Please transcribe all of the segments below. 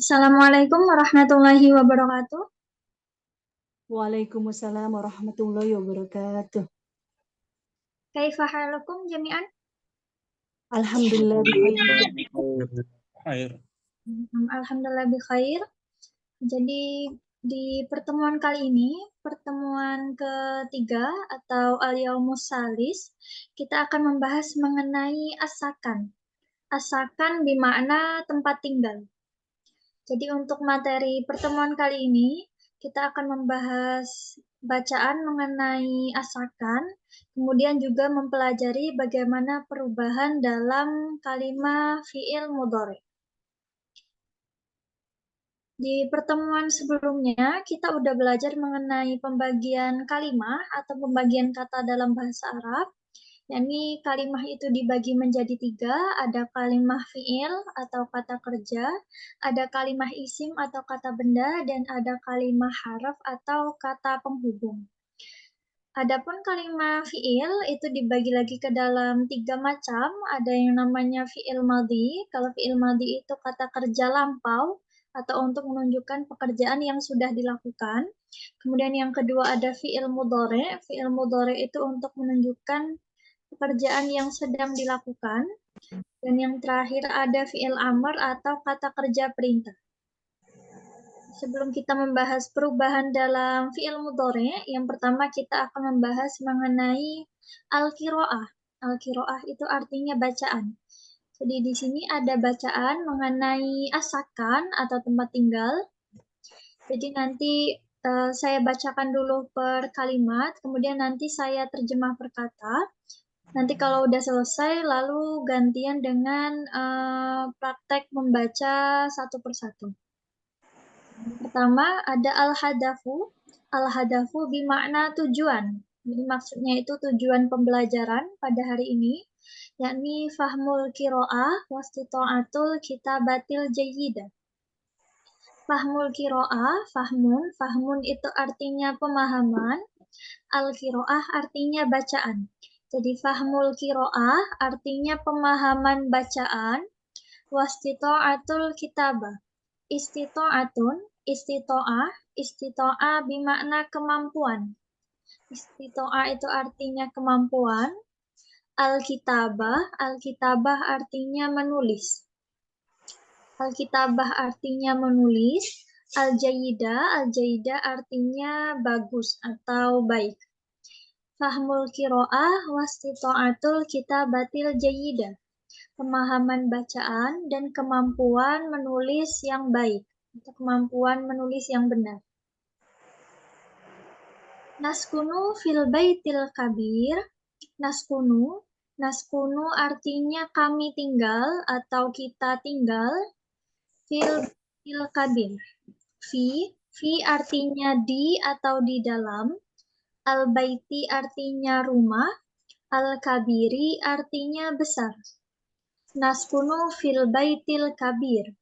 Assalamualaikum warahmatullahi wabarakatuh. Waalaikumsalam warahmatullahi wabarakatuh. Kaifa halukum jami'an? Alhamdulillah bikhair. Alhamdulillah bikhair. Jadi di pertemuan kali ini, pertemuan ketiga atau al-yaumus salis, kita akan membahas mengenai asakan. Asakan bermakna tempat tinggal. Jadi untuk materi pertemuan kali ini, kita akan membahas bacaan mengenai asakan, kemudian juga mempelajari bagaimana perubahan dalam kalimat fi'il mudhari. Di pertemuan sebelumnya, kita udah belajar mengenai pembagian kalimat atau pembagian kata dalam bahasa Arab. yakni kalimah itu dibagi menjadi 3, ada kalimah fi'il atau kata kerja, ada kalimah isim atau kata benda, dan ada kalimah haraf atau kata penghubung. Adapun kalimah fi'il itu dibagi lagi ke dalam 3 macam, ada yang namanya fi'il madhi. Kalau fi'il madhi itu kata kerja lampau atau untuk menunjukkan pekerjaan yang sudah dilakukan. Kemudian yang kedua ada fi'il mudhari. Fi'il mudhari itu untuk menunjukkan pekerjaan yang sedang dilakukan. Dan yang terakhir ada fi'il amr atau kata kerja perintah. Sebelum kita membahas perubahan dalam fi'il mudhari, yang pertama kita akan membahas mengenai al-qiraah. Al-qiraah itu artinya bacaan. Jadi di sini ada bacaan mengenai asakan atau tempat tinggal. Jadi nanti saya bacakan dulu per kalimat, kemudian nanti saya terjemah per kata. Nanti kalau udah selesai, lalu gantian dengan praktek membaca satu persatu. Pertama ada al-hadafu. Al-hadafu bermakna tujuan. Jadi maksudnya itu tujuan pembelajaran pada hari ini, yakni fahmul kiro'ah wastita'atul kitabatil jayyidah. Fahmul kiro'ah, fahmun itu artinya pemahaman, al-kiro'ah artinya bacaan. Jadi fahmul kiro'ah artinya pemahaman bacaan, wastita'atul kitabah. Istito'ah bermakna kemampuan. Istito'ah itu artinya kemampuan. Alkitabah artinya menulis. Alkitabah artinya menulis. Al-jayidah artinya bagus atau baik. Fahmul kiro'ah wastito'atul kitabatil jayidah. Pemahaman bacaan dan kemampuan menulis yang baik. Atau kemampuan menulis yang benar. Naskunu fil baitil kabir. Naskunu artinya kami tinggal atau kita tinggal. Fil kabir. Fi artinya di atau di dalam. Al-baiti artinya rumah. Al-kabiri artinya besar. Naskunu fil baitil kabir.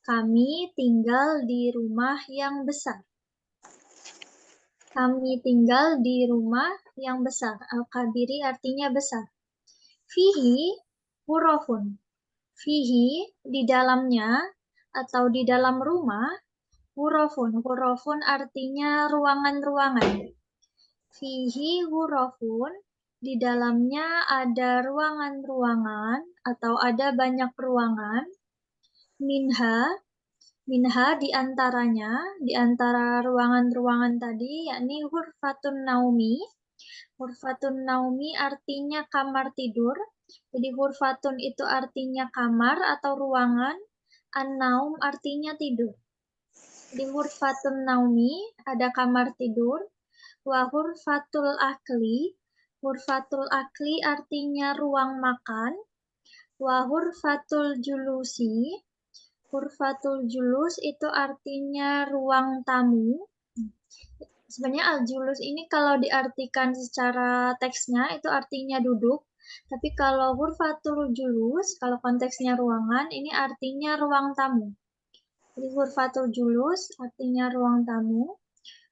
Kami tinggal di rumah yang besar. Kami tinggal di rumah yang besar. Al-kabiri artinya besar. Fihi hurufun. Fihi di dalamnya atau di dalam rumah. Hurufun artinya ruangan-ruangan. Fihi hurufun. Di dalamnya ada ruangan-ruangan atau ada banyak ruangan. Minha di antara ruangan-ruangan tadi, yakni hurfatun naumi. Hurfatun naumi artinya kamar tidur. Jadi hurfatun itu artinya kamar atau ruangan. An-naum artinya tidur. Di hurfatun naumi ada kamar tidur. Wa hurfatul akli. Hurfatul akli artinya ruang makan. Wa hurfatul julusi. Hurfatul julus itu artinya ruang tamu. Sebenarnya al-julus ini kalau diartikan secara teksnya itu artinya duduk. Tapi kalau hurfatul julus, kalau konteksnya ruangan, ini artinya ruang tamu. Jadi hurfatul julus artinya ruang tamu.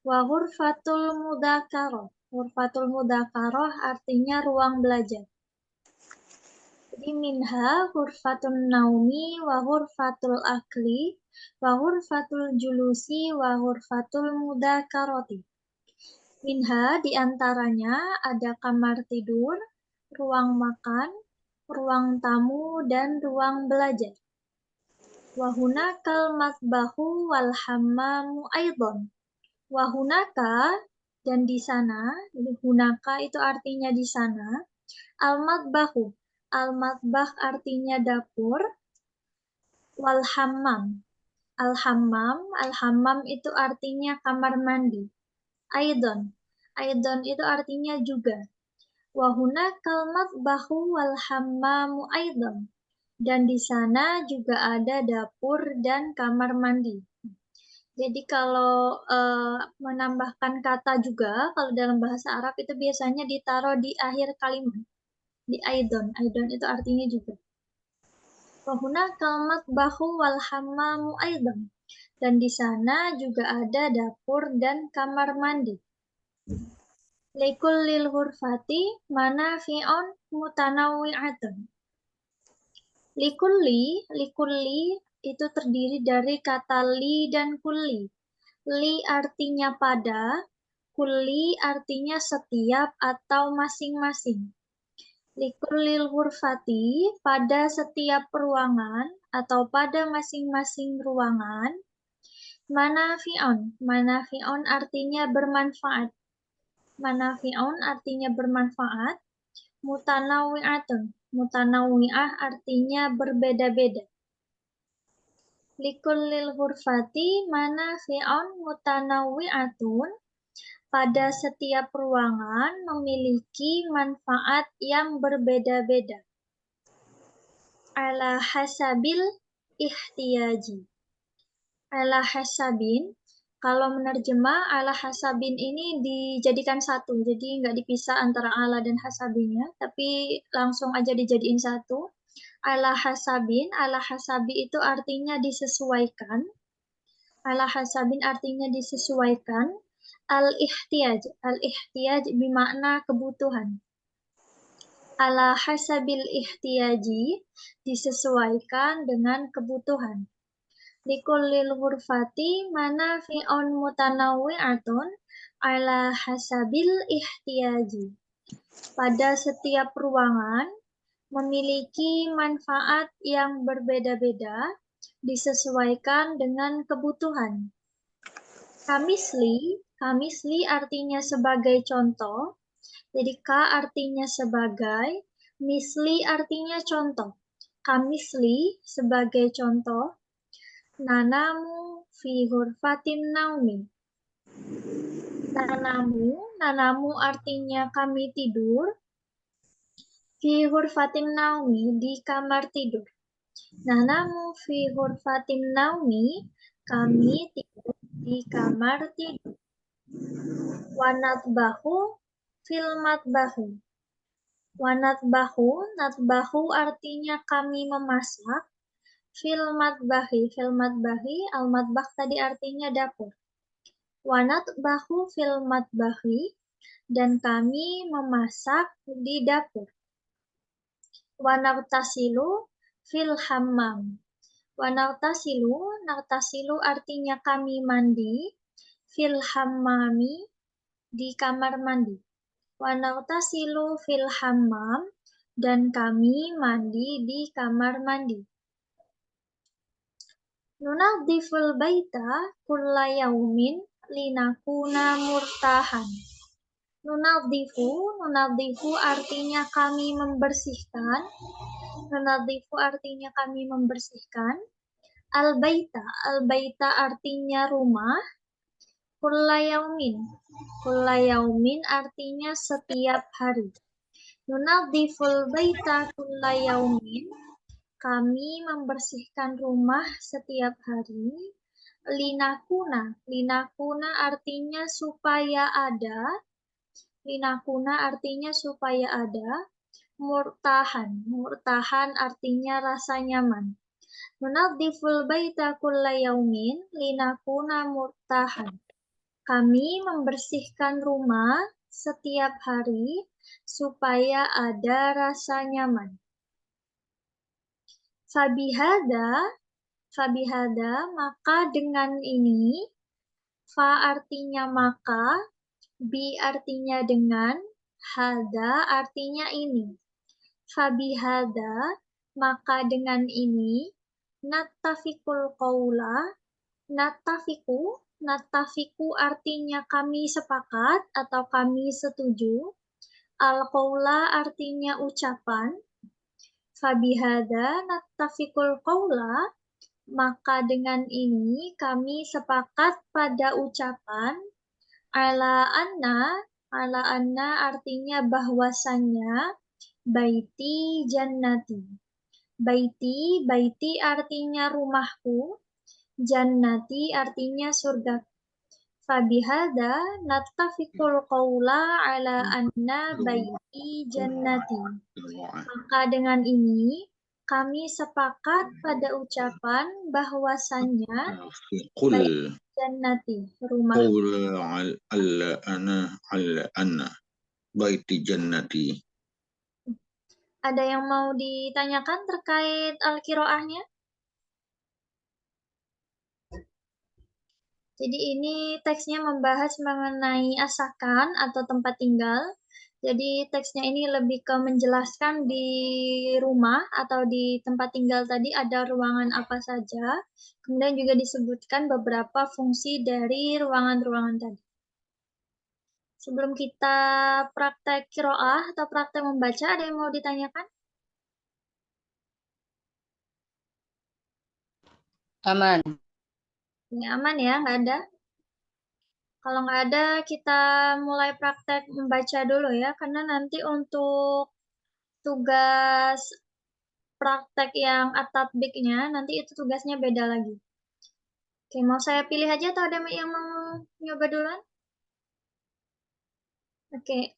Wa hurfatul mudakaroh. Hurfatul mudakaroh artinya ruang belajar. Jadi minha hurfatun naumi wa hurfatul akli wa ghurfatul julusi wa ghurfatul mudzakarati. Minha diantaranya ada kamar tidur, ruang makan, ruang tamu, dan ruang belajar. Wahunakal matbahu wal hammamu aidon. Wahunaka dan di sana, jadi hunaka itu artinya di sana. Al-matbahu, al-matbah artinya dapur. Wal hammam, al-hammam itu artinya kamar mandi. Aidon, aidon itu artinya juga. Wahunakal matbahu wal hammamu aidon. Dan di sana juga ada dapur dan kamar mandi. Jadi kalau menambahkan kata juga, kalau dalam bahasa Arab itu biasanya ditaruh di akhir kalimat. Di aidon. Aidon itu artinya juga. Wahunakal matbahu wal hammamu aidon. Dan di sana juga ada dapur dan kamar mandi. Likullil ghurfati manafi'un mutanawwi'atun. Likulli itu terdiri dari kata li dan kulli. Li artinya pada, kulli artinya setiap atau masing-masing. Likullil ghurfati, pada setiap ruangan atau pada masing-masing ruangan. Manafi'un artinya bermanfaat. Manafi'un artinya bermanfaat. Mutanawwi'ah artinya berbeda-beda. Likullil ghurfati manafi'un mutanawwi'atun. Pada setiap ruangan memiliki manfaat yang berbeda-beda. Ala hasabil ihtiyaji. Ala hasabin, kalau menerjemah ala hasabin ini dijadikan satu, jadi nggak dipisah antara ala dan hasabinnya, tapi langsung aja dijadiin satu. Ala hasabin, ala hasabi itu artinya disesuaikan. Ala hasabin artinya disesuaikan. Al-ihtiyaj bermakna kebutuhan. Ala hasabil ihtiyaji, disesuaikan dengan kebutuhan. Likullil ghurfati manafi'un mutanawwi'atun ala hasabil ihtiyaji. Pada setiap ruangan memiliki manfaat yang berbeda-beda, disesuaikan dengan kebutuhan. Kamisli artinya sebagai contoh. Jadi ka artinya sebagai, misli artinya contoh. Kamisli sebagai contoh. Nanamu fi ghurfatin naumi. Nanamu artinya kami tidur. Fi ghurfatin naumi, di kamar tidur. Nanamu fi ghurfatin naumi, kami tidur di kamar tidur. Wanatbahu fil matbahu. Natbahu artinya kami memasak. Fil matbahi, al-matbah tadi artinya dapur. Wanatbahu fil matbahi, dan kami memasak di dapur. Wanagtasilu fil hammam. Nagtasilu artinya kami mandi. Fil hammami, di kamar mandi. Wanagtasilu fil hammam, dan kami mandi di kamar mandi. Nunadziful baita kulla yaumin linakuna murtahan. Nunadzifu artinya kami membersihkan. Al-baita artinya rumah. Kulla yaumin artinya setiap hari. Nunadziful baita kulla yaumin, kami membersihkan rumah setiap hari. Linakuna artinya supaya ada. Murtahan artinya rasa nyaman. Nunadziful baita kulla yaumin linakuna murtahan. Kami membersihkan rumah setiap hari supaya ada rasa nyaman. Fabihada Fabihada, maka dengan ini. Fa artinya maka, bi artinya dengan, hada artinya ini. Fabihada, maka dengan ini, nattafiqul qaula, natafiku artinya kami sepakat atau kami setuju. Al-qaula artinya ucapan. Fabihada natafikul qaula, maka dengan ini kami sepakat pada ucapan. Ala anna artinya bahwasannya, baiti jannati. Baiti artinya rumahku. Jannati artinya surga. Fabihada nattafiqul qaula ala anna baiti jannati. Maka dengan ini kami sepakat pada ucapan bahwasannya baiti jannati, rumah. Anna baiti jannati. Ada yang mau ditanyakan terkait al-qiraahnya? Jadi ini teksnya membahas mengenai asakan atau tempat tinggal. Jadi teksnya ini lebih ke menjelaskan di rumah atau di tempat tinggal tadi ada ruangan apa saja. Kemudian juga disebutkan beberapa fungsi dari ruangan-ruangan tadi. Sebelum kita praktek qiraah atau praktek membaca, ada yang mau ditanyakan? Aman. Ini aman ya, nggak ada? Kalau nggak ada, kita mulai praktek membaca dulu ya, karena nanti untuk tugas praktek yang at-tatbiknya, nanti itu tugasnya beda lagi. Oke, mau saya pilih aja atau ada yang mau nyoba duluan? Oke,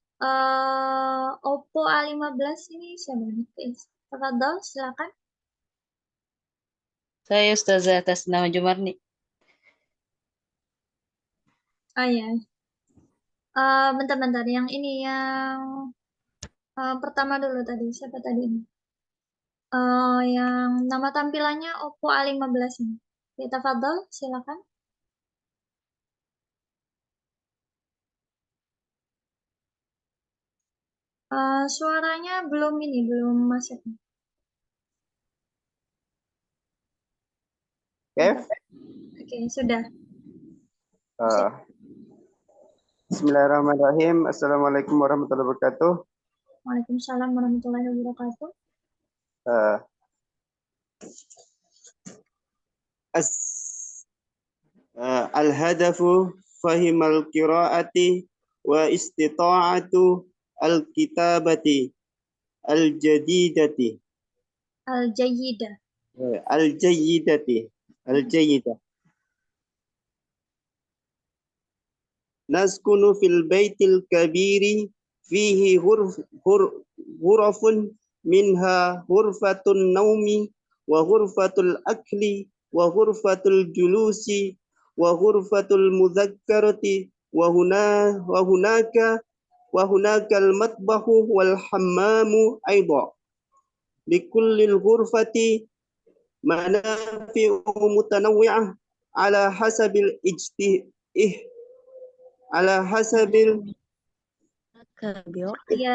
Oppo A15 ini siapa nih? Tafadhol, silakan. Saya Ustazah atas nama Jumarni. Oh ya. Bentar-bentar, yang ini yang pertama dulu tadi, siapa tadi ini? Yang nama tampilannya Oppo A15 ini. Oke, tafadhol, silakan. Suaranya belum masuk. Oke, sudah. Bismillahirrahmanirrahim. Assalamualaikum warahmatullahi wabarakatuh. Waalaikumsalam warahmatullahi wabarakatuh. Al-hadafu fahimal qiraati wa istita'atu al-kitabati al-jadidati. Al-jayyida. Al-jayyida. Naskunu fil baitil kabiri fihi ghurafun minha ghurfatun naumi wa ghurfatul akli wa ghurfatul julusi wa ghurfatul mudhakkarati wa hunaka al matbahu wal hammamu aidha likullil ghurfati manafi'u mutanawwi'ah ala hasabil ala hasabil ya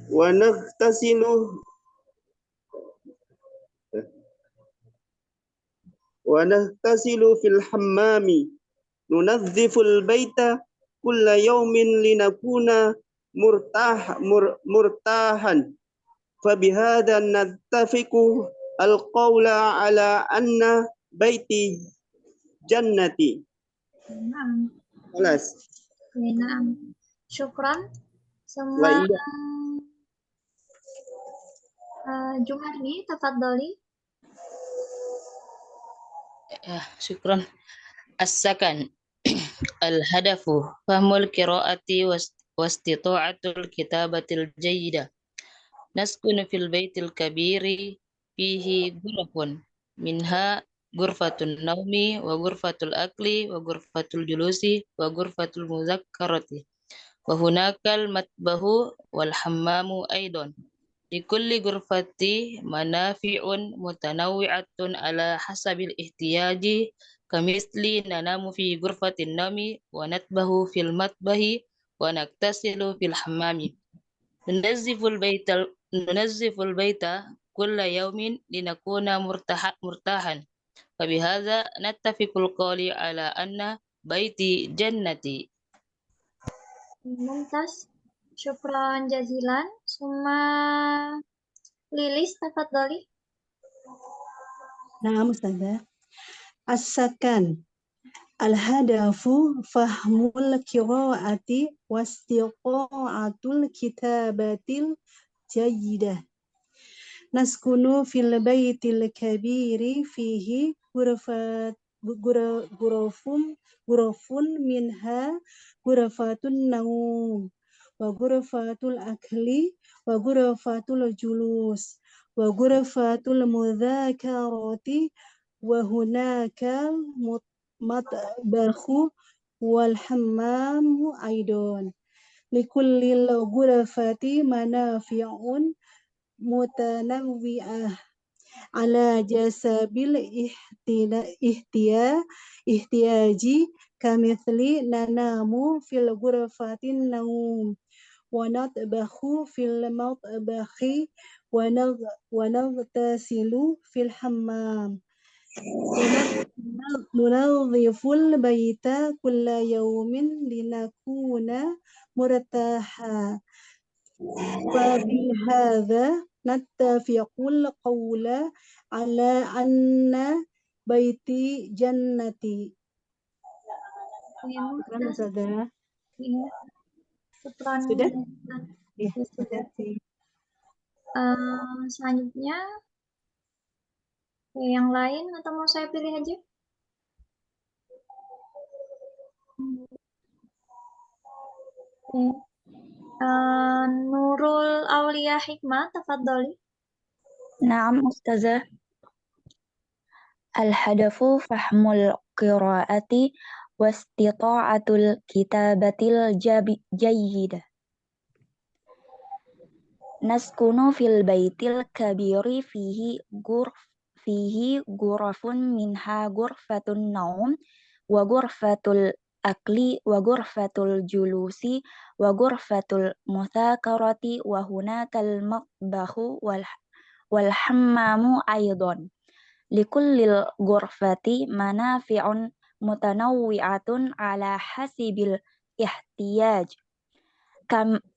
wa naghtasilu fil hammami nunazziful baita kulla yawmin linakuna murtahan fabihada nattafiqu al-qawla ala anna baiti jannati. Naam. Kelas. Naam. Syukran. Semua Jumarni, tafadholi. Syukran. As-sakan. Al-hadafu fahmul qiraati wastita'atul kitabatil jayyidah. Naskunu fil baitil kabiri fihi ghurafun minha ghurfatul naumi wa ghurfatul akli wa ghurfatul julusi wa ghurfatul muzakkarati wa hunakal matbahu wal hammamu aidan. Likulli ghurfati manafi'un mutanawwi'atun ala hasabil ihtiyaji kamisli nanamu fi ghurfatin naumi wa natbahu fil matbahi wa naktasilu fil hammami. Nunazziful baita kulla yaumin linakuna murtahan. Fabihadza nattafiqul qawli ala anna baiti jannati. Mumtaz. Syukran jazilan. Summa Lilis, tafadhali. Naam Ustazah. As-sakan. Al-hadafu fahmul qiraati wastiqa'atul kitabatil jayyidah. Naskunu fil baitil kabiri fihi ghurafun minha ghurafatun naum wa ghurafatul akli wa ghurafatul julus wa ghurafatul mudzakarati wa hunakal matbakhu wal hammamu aidan likullil ghurafati manafi'un mutanawwi'ah ala jasabil ihtiyaji kamithli nanamu fil ghurfatin naum wa natbakhu fil matbakhi wa naghtasilu fil hammam nunadhiful baita kulla yawmin linakuna murtaha. Fabihadza nattafiqul qawla ala anna baiti jannati. Ya, Syukran Mumtaz. Ustazah. Ya. Syukran. Sudah? Ya, Ya, sudah. makasih. Selanjutnya yang lain atau mau saya pilih aja? Nurul Aulia Hikmah, tafadholi. Naam Ustazah. Al-hadafu fahmul qiraati wastita'atul kitabatil jayyidah. Naskunu fil baitil kabiri fihi ghurafun minha ghurfatun naum wa ghurfatul akli wa ghurfatul julusi wa ghurfatul mudzakarati wa hunakal matbahu wal hammamu aidan. Likullil ghurfati manafi'un mutanawwi'atun ala hasibil ihtiyaj.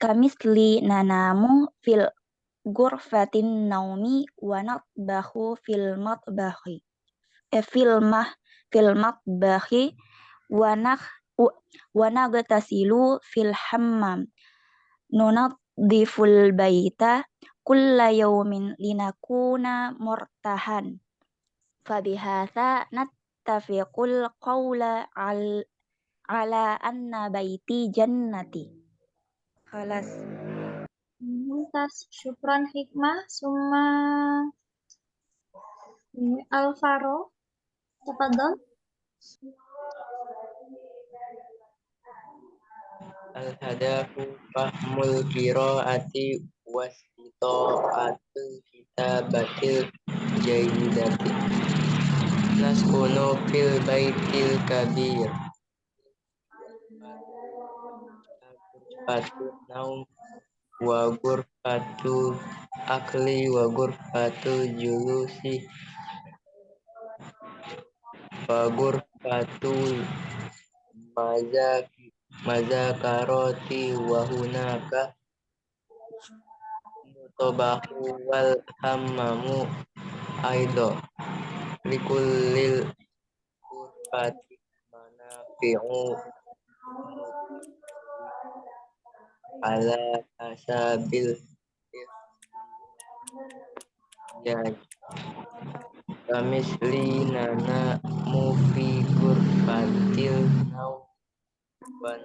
Kamisli nanamu fil ghurfatin naumi wa natbahu fil matbahi wa naghtasilu fil hammam. Nunadhiful baita kulla yawmin linakuna murtahan. Fabihadza nattafiqul qawla ala anna baiti jannati. Khalas. Mumtaz. Syukran Hikmah. Summa Alvaro, tafadhol. Al-hadafu fahmul qiraati wastita'atul kitabatil jayyidati. Naskunu fil baitil kabir ghurfatul naum wa ghurfatul akli wa ghurfatul julusi wa ghurfatul mazakaroti wa hunaka mutabahu wal hammamu aido likullil ghurfati manafi'u ala asabil ihtiyaj kamisli nana mufi ghurfatil naum wa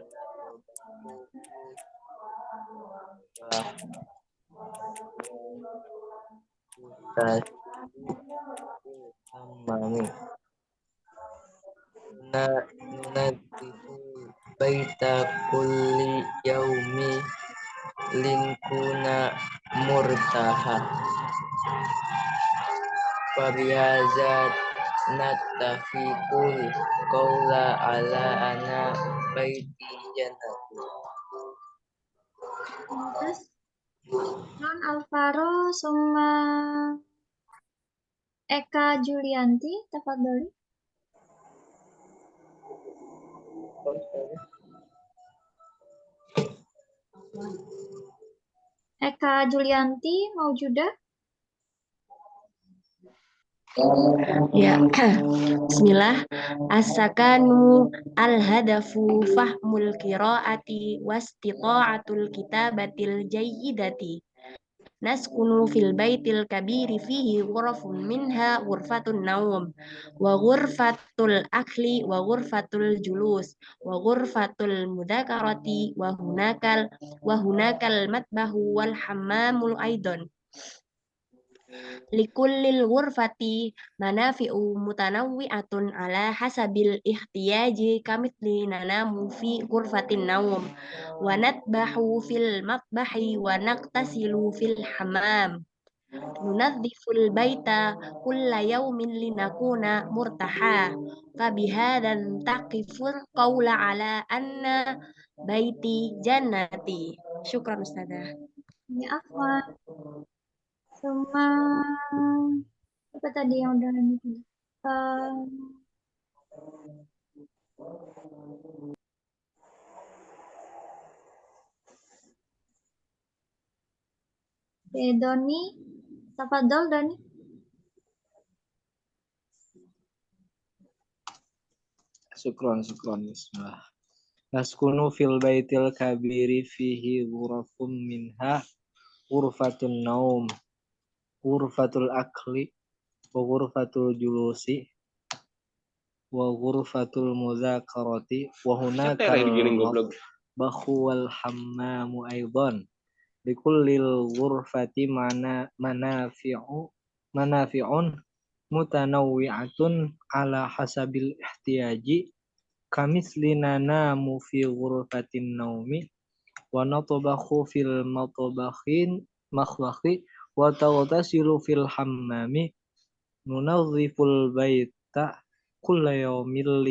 hammami. nunadziful baita kulli yaumi linkuna murtaha fabihaza nattafiqul qawla ala ana baiti jannati. Terus non Alvaro sama Eka Julianti, tafadholi. Eka Julianti maujudah? Ya, bismillah. As-sakanu al-hadafu fahmul qiraati wastita'atul kitabatil jayyidati. Naskunu fil baitil kabiri fihi ghurafun minha ghurfatun naum wa ghurfatul akli wa ghurfatul julus wa ghurfatul mudzakarati wa hunakal matbahu wal hammamul aidan. Likullil ghurfati manafi'u mutanawwi'atun ala hasabil ihtiyaji kamithli nanamu fi ghurfatin naum wa natbahu fil matbahi wa naqtasilu fil hammam nunadziful baita kulla yaumin linakuna murtaha fabihadan taqiful qawla ala anna baiti jannati. Syukran Ustazah. Ya, Afwan. Sama apa tadi yang udah ini? Doni, tafadhol Doni. Syukron. Bismillah. Naskunu fil baitil kabiri fihi ghurafum minha ghurfatun naum ghurfatul akli wa ghurfatul julusi wa ghurfatul mudzakarati wa hunakal matbahu wal hammamu aidan likullil ghurfati manafi'un mutanawwi'atun ala hasabil ihtiyaji kamisli nanamu fi ghurfatin naumi wa natbakhu fil makhbakhi wa taghtasilu fil hammami nunadziful baita kulla yawmil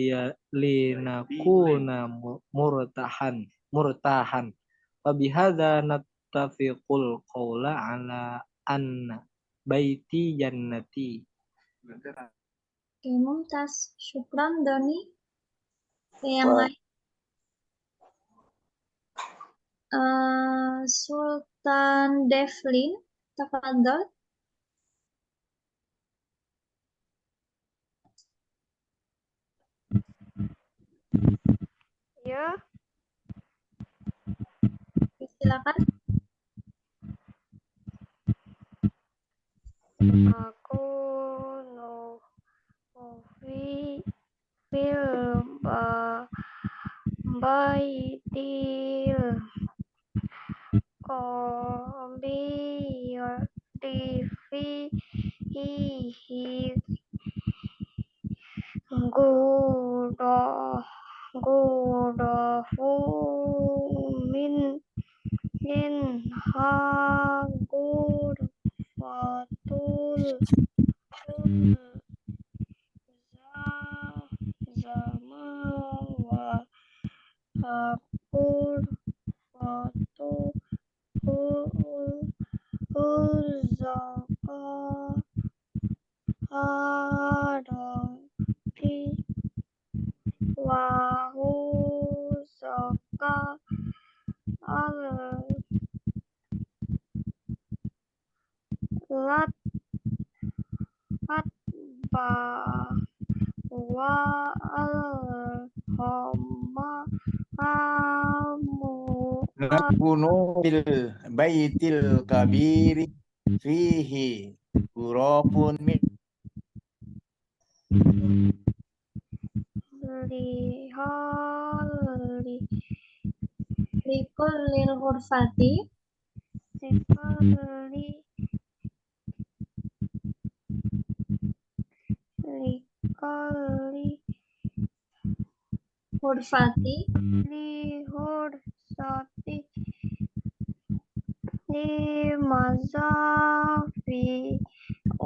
linakuna murtahan wa bihadza nattafiqul qawla ala anna baiti jannati. Oke, mumtaz. Syukran Doni. Yang lain Sultan Devlin, tafadhol. Ya, Silakan. aku Novi fil baitil fihi gudafu minha gurfatul zama wa zaka adati wahu zaka lat ba wa Naskunu fil baitil kabiri fihi ghurafun min Likullil ghurfati hurfati lihursati limazafi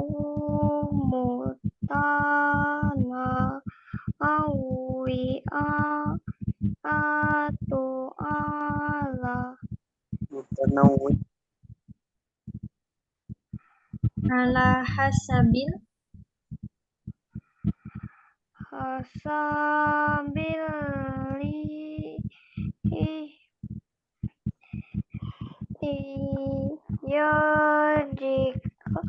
umutana awia atu ala mutanawwi ala hasabil hasabili yajika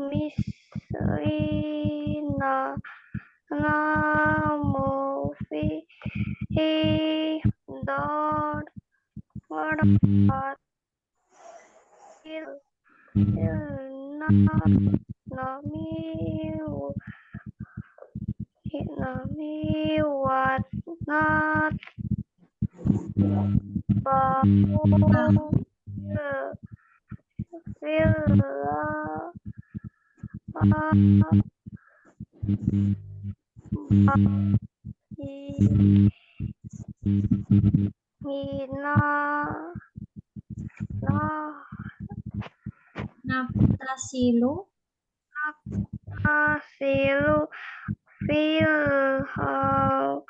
misrina namufi dar nami watnat bahu hina naftasilu asilu fil hama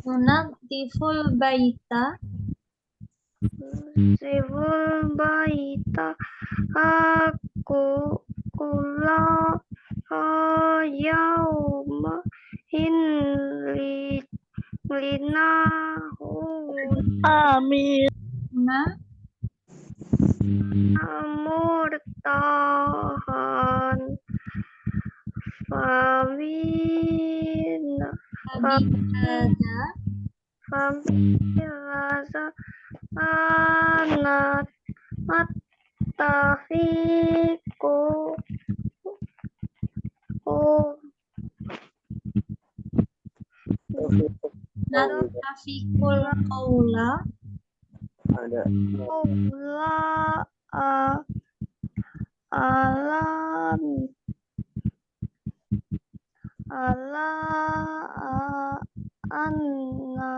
nunadziful baita sivul baita aku kula yauma linahu Amin. murtahan famina famina anat attafiku nattafiqul qawla ada alam anna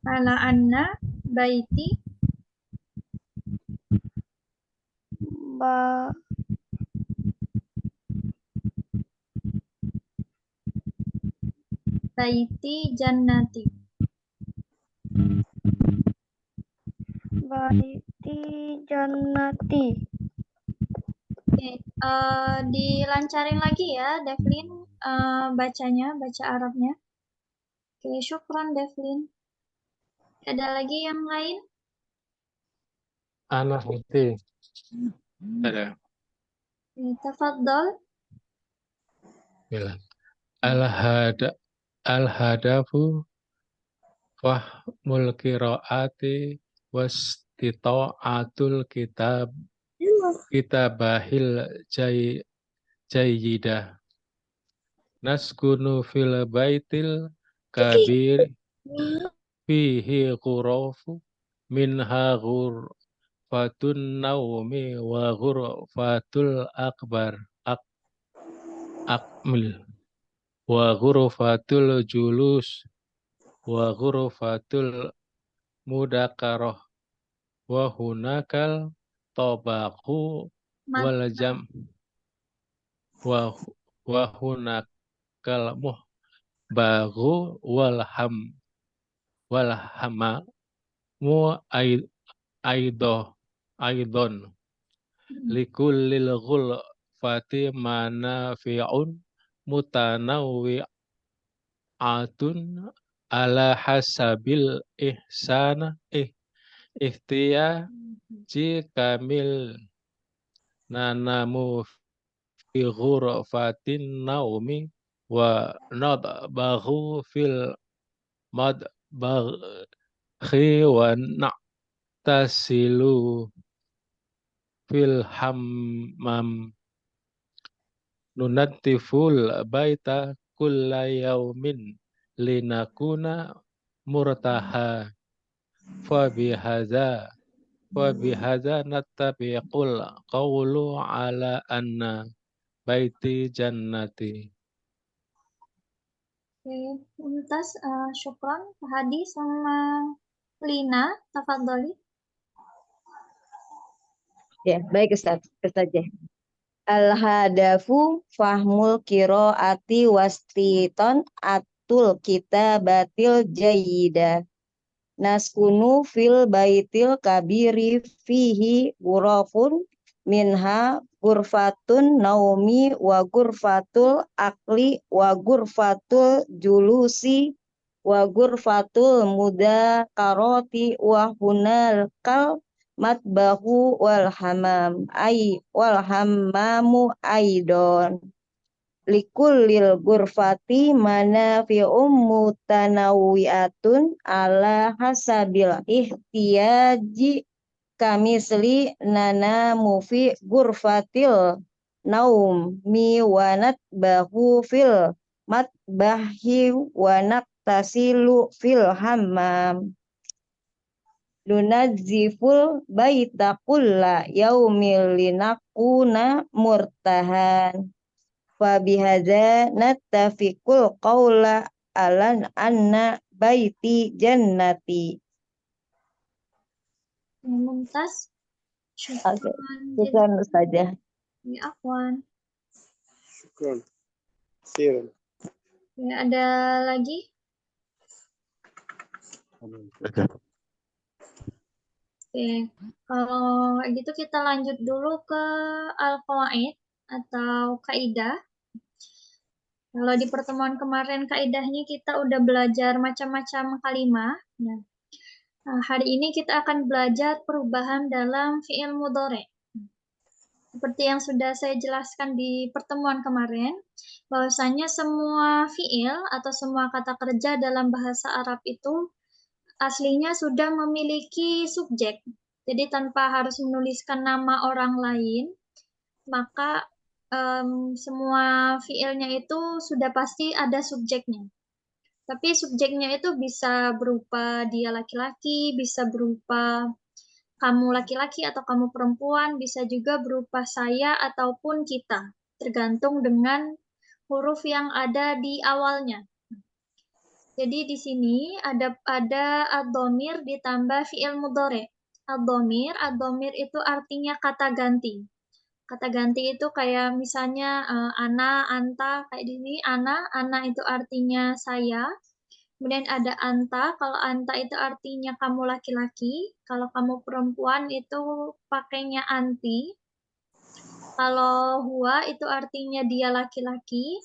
ala anna baiti baiti jannati baiti jannati. Oke, dilancarin lagi ya, Devlin, baca Arabnya. Oke, syukran Devlin. Ada lagi yang lain? Anak itu ada. Tafadhol. Bila al-hadafu fahmul qiraati wastita'atul kitabahil jayyidah naskunu fil baitil kabir fihi ghurafu minha ghurfatun naumi wa ghurfatul akmil wa ghurfatul julus wa ghurfatul mudakarah wa hunakal tabaqu wal jam wa hunakal muhbagu wal hama mu aidon likullil ghulfati manafi'un mutanawwi'atun ala hasabil ihtiyaji kamil nanamu fi ghurfatin naumi wa nadbaghu fil madbaghi wa na'tasilu fil hammam nunattiful baita kulla yaumin linakuna murtaha fa bihadza nattabiqul qawlu ala anna baiti jannati. Oke, Mumtaz, syukran. Pak Hadi sama Lina, tafadholi. Ya, baik Ustaz. Ustazah. Al-hadafu fahmul qiraati wastiton atul kitabatil jayyida. Naskunu fil baitil kabiri fihi ghurafun minha ghurfatun naumi wa ghurfatul akli wa ghurfatul julusi wa ghurfatul mudakaroti wa hunalkal matbahu wal hammamu aidon. Likullil ghurfati manafi'um mutanawwi'atun ala hasabil ihtiyaji kamisli nanamu fi ghurfatil naum mi wanat bahu fil matbahi wanak tasilu fil hammam. Nunazziful baita kulla yaumil linakuna murtahan. Fabihadza nattafiqul qawla alan anna baiti jannati. Mumtaz, Oke, syukran. syukran Ustazah. Ya, afwan. Syukran. Siran. Ya, ada lagi? Oke, kalau gitu kita lanjut dulu ke al-qawaid atau kaidah. Kalau di pertemuan kemarin kaidahnya kita udah belajar macam-macam kalimah. Nah, hari ini kita akan belajar perubahan dalam fi'il mudhari'. Seperti yang sudah saya jelaskan di pertemuan kemarin, bahwasanya semua fi'il atau semua kata kerja dalam bahasa Arab itu aslinya sudah memiliki subjek. Jadi tanpa harus menuliskan nama orang lain, maka semua fiilnya itu sudah pasti ada subjeknya. Tapi subjeknya itu bisa berupa dia laki-laki, bisa berupa kamu laki-laki atau kamu perempuan, bisa juga berupa saya ataupun kita, tergantung dengan huruf yang ada di awalnya. Jadi di sini ada ad-dhamir ditambah fi'il mudhari'. Ad-dhamir itu artinya kata ganti. Kata ganti itu kayak misalnya ana, anta, kayak di sini ana itu artinya saya. Kemudian ada anta, kalau anta itu artinya kamu laki-laki, kalau kamu perempuan itu pakainya anti. Kalau huwa itu artinya dia laki-laki,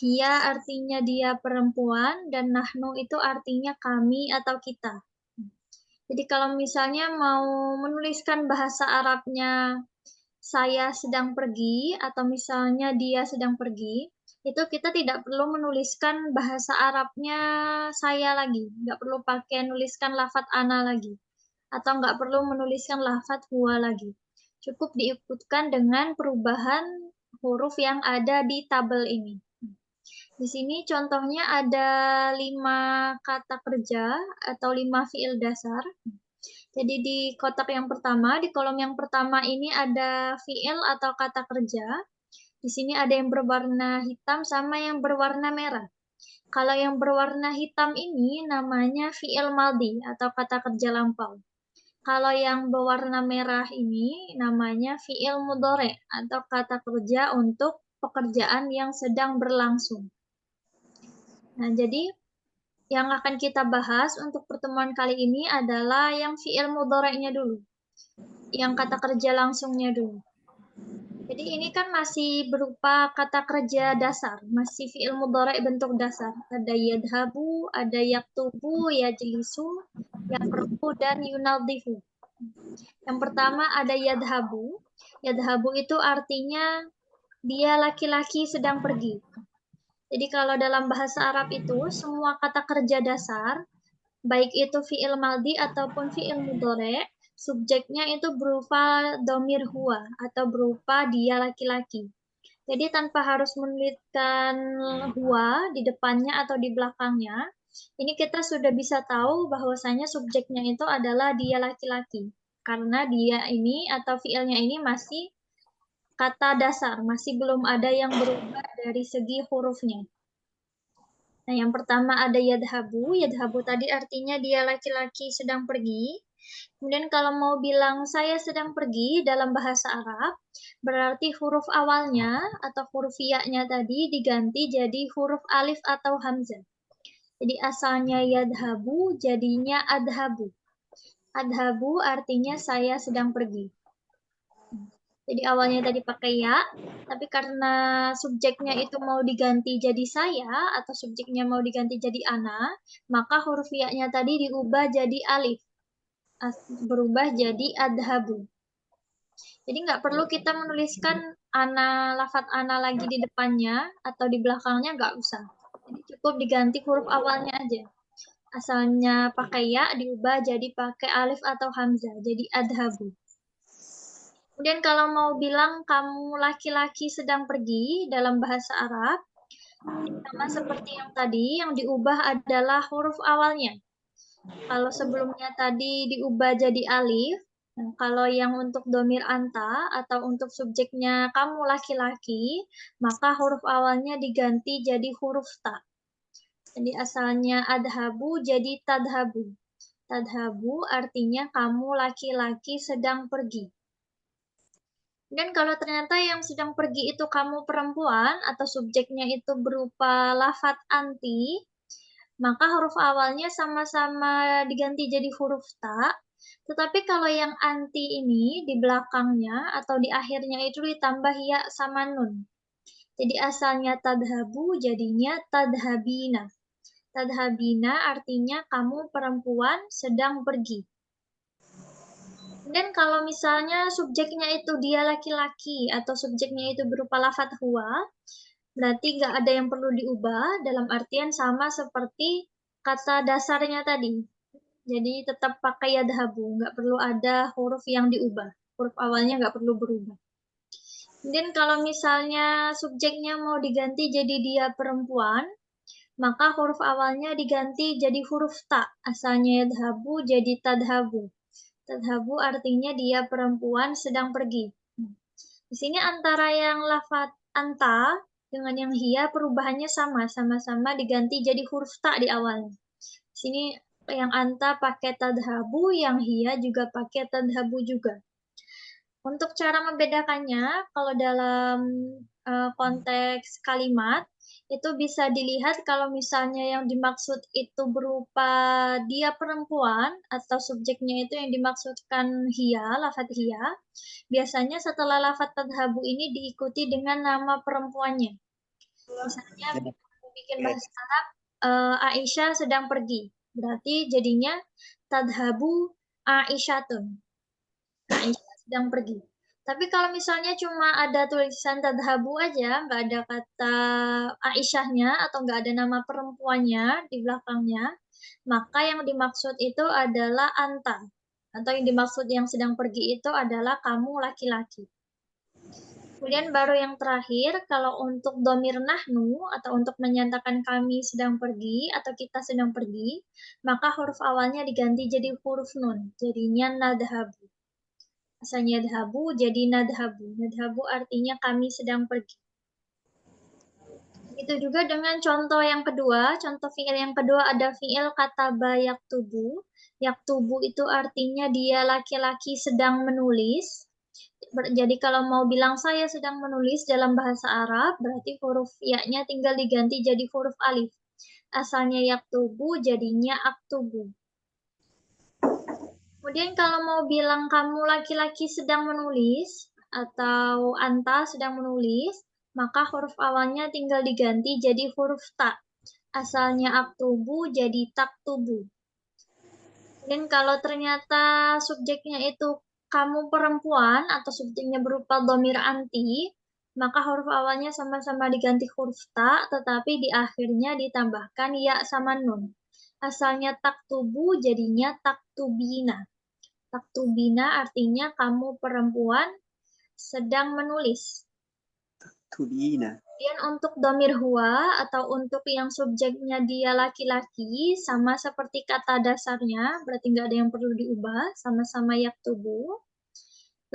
dia artinya dia perempuan, dan nahnu itu artinya kami atau kita. Jadi kalau misalnya mau menuliskan bahasa Arabnya saya sedang pergi, atau misalnya dia sedang pergi, itu kita tidak perlu menuliskan bahasa Arabnya saya lagi. Nggak perlu pakai nuliskan lafadz ana lagi. Atau nggak perlu menuliskan lafadz huwa lagi. Cukup diikutkan dengan perubahan huruf yang ada di tabel ini. Di sini contohnya ada 5 kata kerja atau 5 fiil dasar. Jadi di kotak yang pertama, di kolom yang pertama ini ada fiil atau kata kerja. Di sini ada yang berwarna hitam sama yang berwarna merah. Kalau yang berwarna hitam ini namanya fiil maldi atau kata kerja lampau. Kalau yang berwarna merah ini namanya fiil mudhari' atau kata kerja untuk pekerjaan yang sedang berlangsung. Nah, jadi yang akan kita bahas untuk pertemuan kali ini adalah yang fi'il mudhari'nya dulu. Yang kata kerja langsungnya dulu. Jadi ini kan masih berupa kata kerja dasar, masih fi'il mudhari' bentuk dasar. Ada yadhabu, ada yaktubu, yajlisu, yaqra'u, dan yunadhifu. Yang pertama ada yadhabu. Yadhabu itu artinya dia laki-laki sedang pergi. Jadi kalau dalam bahasa Arab itu semua kata kerja dasar, baik itu fi'il maldi ataupun fi'il mudhari', subjeknya itu berupa dhamir huwa atau berupa dia laki-laki. Jadi tanpa harus menuliskan huwa di depannya atau di belakangnya, ini kita sudah bisa tahu bahwasanya subjeknya itu adalah dia laki-laki. Karena dia ini atau fiilnya ini masih kata dasar, masih belum ada yang berubah dari segi hurufnya. Nah, yang pertama ada yadhabu. Yadhabu tadi artinya dia laki-laki sedang pergi. Kemudian kalau mau bilang saya sedang pergi dalam bahasa Arab, berarti huruf awalnya atau huruf ya-nya tadi diganti jadi huruf alif atau hamzah. Jadi asalnya yadhabu jadinya adhabu. Adhabu artinya saya sedang pergi. Jadi awalnya tadi pakai ya, tapi karena subjeknya itu mau diganti jadi saya atau subjeknya mau diganti jadi ana, maka huruf ya-nya tadi diubah jadi alif. Berubah jadi adhabu. Jadi nggak perlu kita menuliskan ana, lafadz ana lagi di depannya atau di belakangnya, nggak usah. Jadi cukup diganti huruf awalnya aja. Asalnya pakai ya, diubah jadi pakai alif atau hamzah, jadi adhabu. Kemudian kalau mau bilang kamu laki-laki sedang pergi dalam bahasa Arab, sama seperti yang tadi, yang diubah adalah huruf awalnya. Kalau sebelumnya tadi diubah jadi alif, nah kalau yang untuk domir anta atau untuk subjeknya kamu laki-laki, maka huruf awalnya diganti jadi huruf ta. Jadi asalnya adhabu jadi tadhabu. Tadhabu artinya kamu laki-laki sedang pergi. Dan kalau ternyata yang sedang pergi itu kamu perempuan atau subjeknya itu berupa lafadz anti, maka huruf awalnya sama-sama diganti jadi huruf ta. Tetapi kalau yang anti ini di belakangnya atau di akhirnya itu ditambah ya sama nun. Jadi asalnya tadhabu jadinya tadhabina. Tadhabina artinya kamu perempuan sedang pergi. Dan kalau misalnya subjeknya itu dia laki-laki atau subjeknya itu berupa lafadz huwa, berarti nggak ada yang perlu diubah dalam artian sama seperti kata dasarnya tadi. Jadi tetap pakai yadhabu, nggak perlu ada huruf yang diubah. Huruf awalnya nggak perlu berubah. Dan kalau misalnya subjeknya mau diganti jadi dia perempuan, maka huruf awalnya diganti jadi huruf ta. Asalnya yadhabu jadi tadhabu. Tadhabu artinya dia perempuan sedang pergi. Di sini antara yang lafadz anta dengan yang hiya perubahannya sama-sama diganti jadi huruf ta di awalnya. Di sini yang anta pakai tadhabu, yang hiya juga pakai tadhabu juga. Untuk cara membedakannya, kalau dalam konteks kalimat, itu bisa dilihat kalau misalnya yang dimaksud itu berupa dia perempuan atau subjeknya itu yang dimaksudkan hiya, lafadz hiya, biasanya setelah lafadz tadhabu ini diikuti dengan nama perempuannya. Misalnya bikin bahasa Arab, Aisyah sedang pergi, berarti jadinya tadhabu Aisyatun. Aisyah sedang pergi. Tapi kalau misalnya cuma ada tulisan tadhabu aja, nggak ada kata Aisyahnya atau nggak ada nama perempuannya di belakangnya, maka yang dimaksud itu adalah anta. Atau yang dimaksud yang sedang pergi itu adalah kamu laki-laki. Kemudian baru yang terakhir, kalau untuk domir nahnu atau untuk menyatakan kami sedang pergi atau kita sedang pergi, maka huruf awalnya diganti jadi huruf nun, jadinya nadhabu. Asalnya yadhabu jadi nadhabu. Nadhabu artinya kami sedang pergi. Itu juga dengan contoh yang kedua. Contoh fiil yang kedua ada fiil kataba yaktubu. Yaktubu itu artinya dia laki-laki sedang menulis. Jadi kalau mau bilang saya sedang menulis dalam bahasa Arab, berarti huruf ya-nya tinggal diganti jadi huruf alif. Asalnya yaktubu jadinya aktubu. Kemudian kalau mau bilang kamu laki-laki sedang menulis atau anta sedang menulis, maka huruf awalnya tinggal diganti jadi huruf ta. Asalnya aktubu jadi taktubu. Dan kalau ternyata subjeknya itu kamu perempuan atau subjeknya berupa dhamir anti, maka huruf awalnya sama-sama diganti huruf ta, tetapi di akhirnya ditambahkan ya sama nun. Asalnya taktubu jadinya taktubina. Taktubina artinya kamu perempuan sedang menulis. yaktubina. Kemudian untuk domir huwa atau untuk yang subjeknya dia laki-laki sama seperti kata dasarnya, berarti nggak ada yang perlu diubah, sama-sama yaktubu.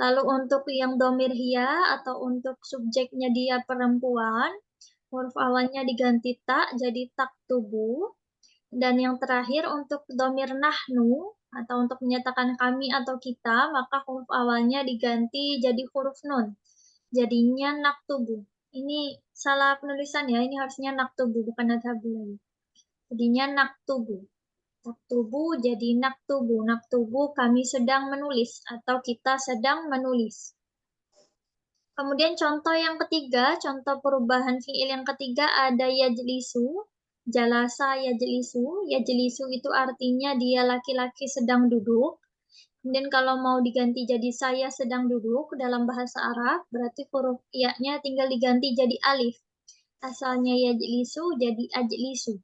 Lalu untuk yang domir hiya atau untuk subjeknya dia perempuan, huruf awalnya diganti ta jadi taktubu. Dan yang terakhir untuk domir nahnu atau untuk menyatakan kami atau kita, maka huruf awalnya diganti jadi huruf nun. Jadinya naktubu. Ini salah penulisan ya, ini harusnya naktubu bukan nadhabu. Jadinya naktubu. Naktubu jadi naktubu. Naktubu kami sedang menulis atau kita sedang menulis. Kemudian contoh yang ketiga, contoh perubahan fiil yang ketiga ada yajlisu. Jalasa yajlisu. Yajlisu itu artinya dia laki-laki sedang duduk. Kemudian kalau mau diganti jadi saya sedang duduk dalam bahasa Arab, berarti huruf ya-nya tinggal diganti jadi alif. Asalnya yajlisu jadi ajlisu.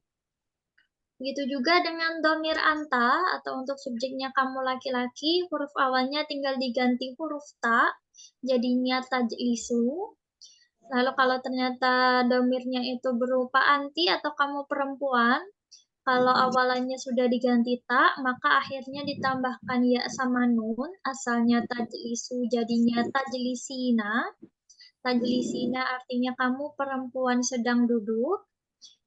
Begitu juga dengan domir anta atau untuk subjeknya kamu laki-laki, huruf awalnya tinggal diganti huruf ta, jadinya tajlisu. Lalu kalau ternyata domirnya itu berupa anti atau kamu perempuan, kalau awalannya sudah diganti ta, maka akhirnya ditambahkan ya sama nun, asalnya tajlisu jadinya tajlisina. Tajlisina artinya kamu perempuan sedang duduk.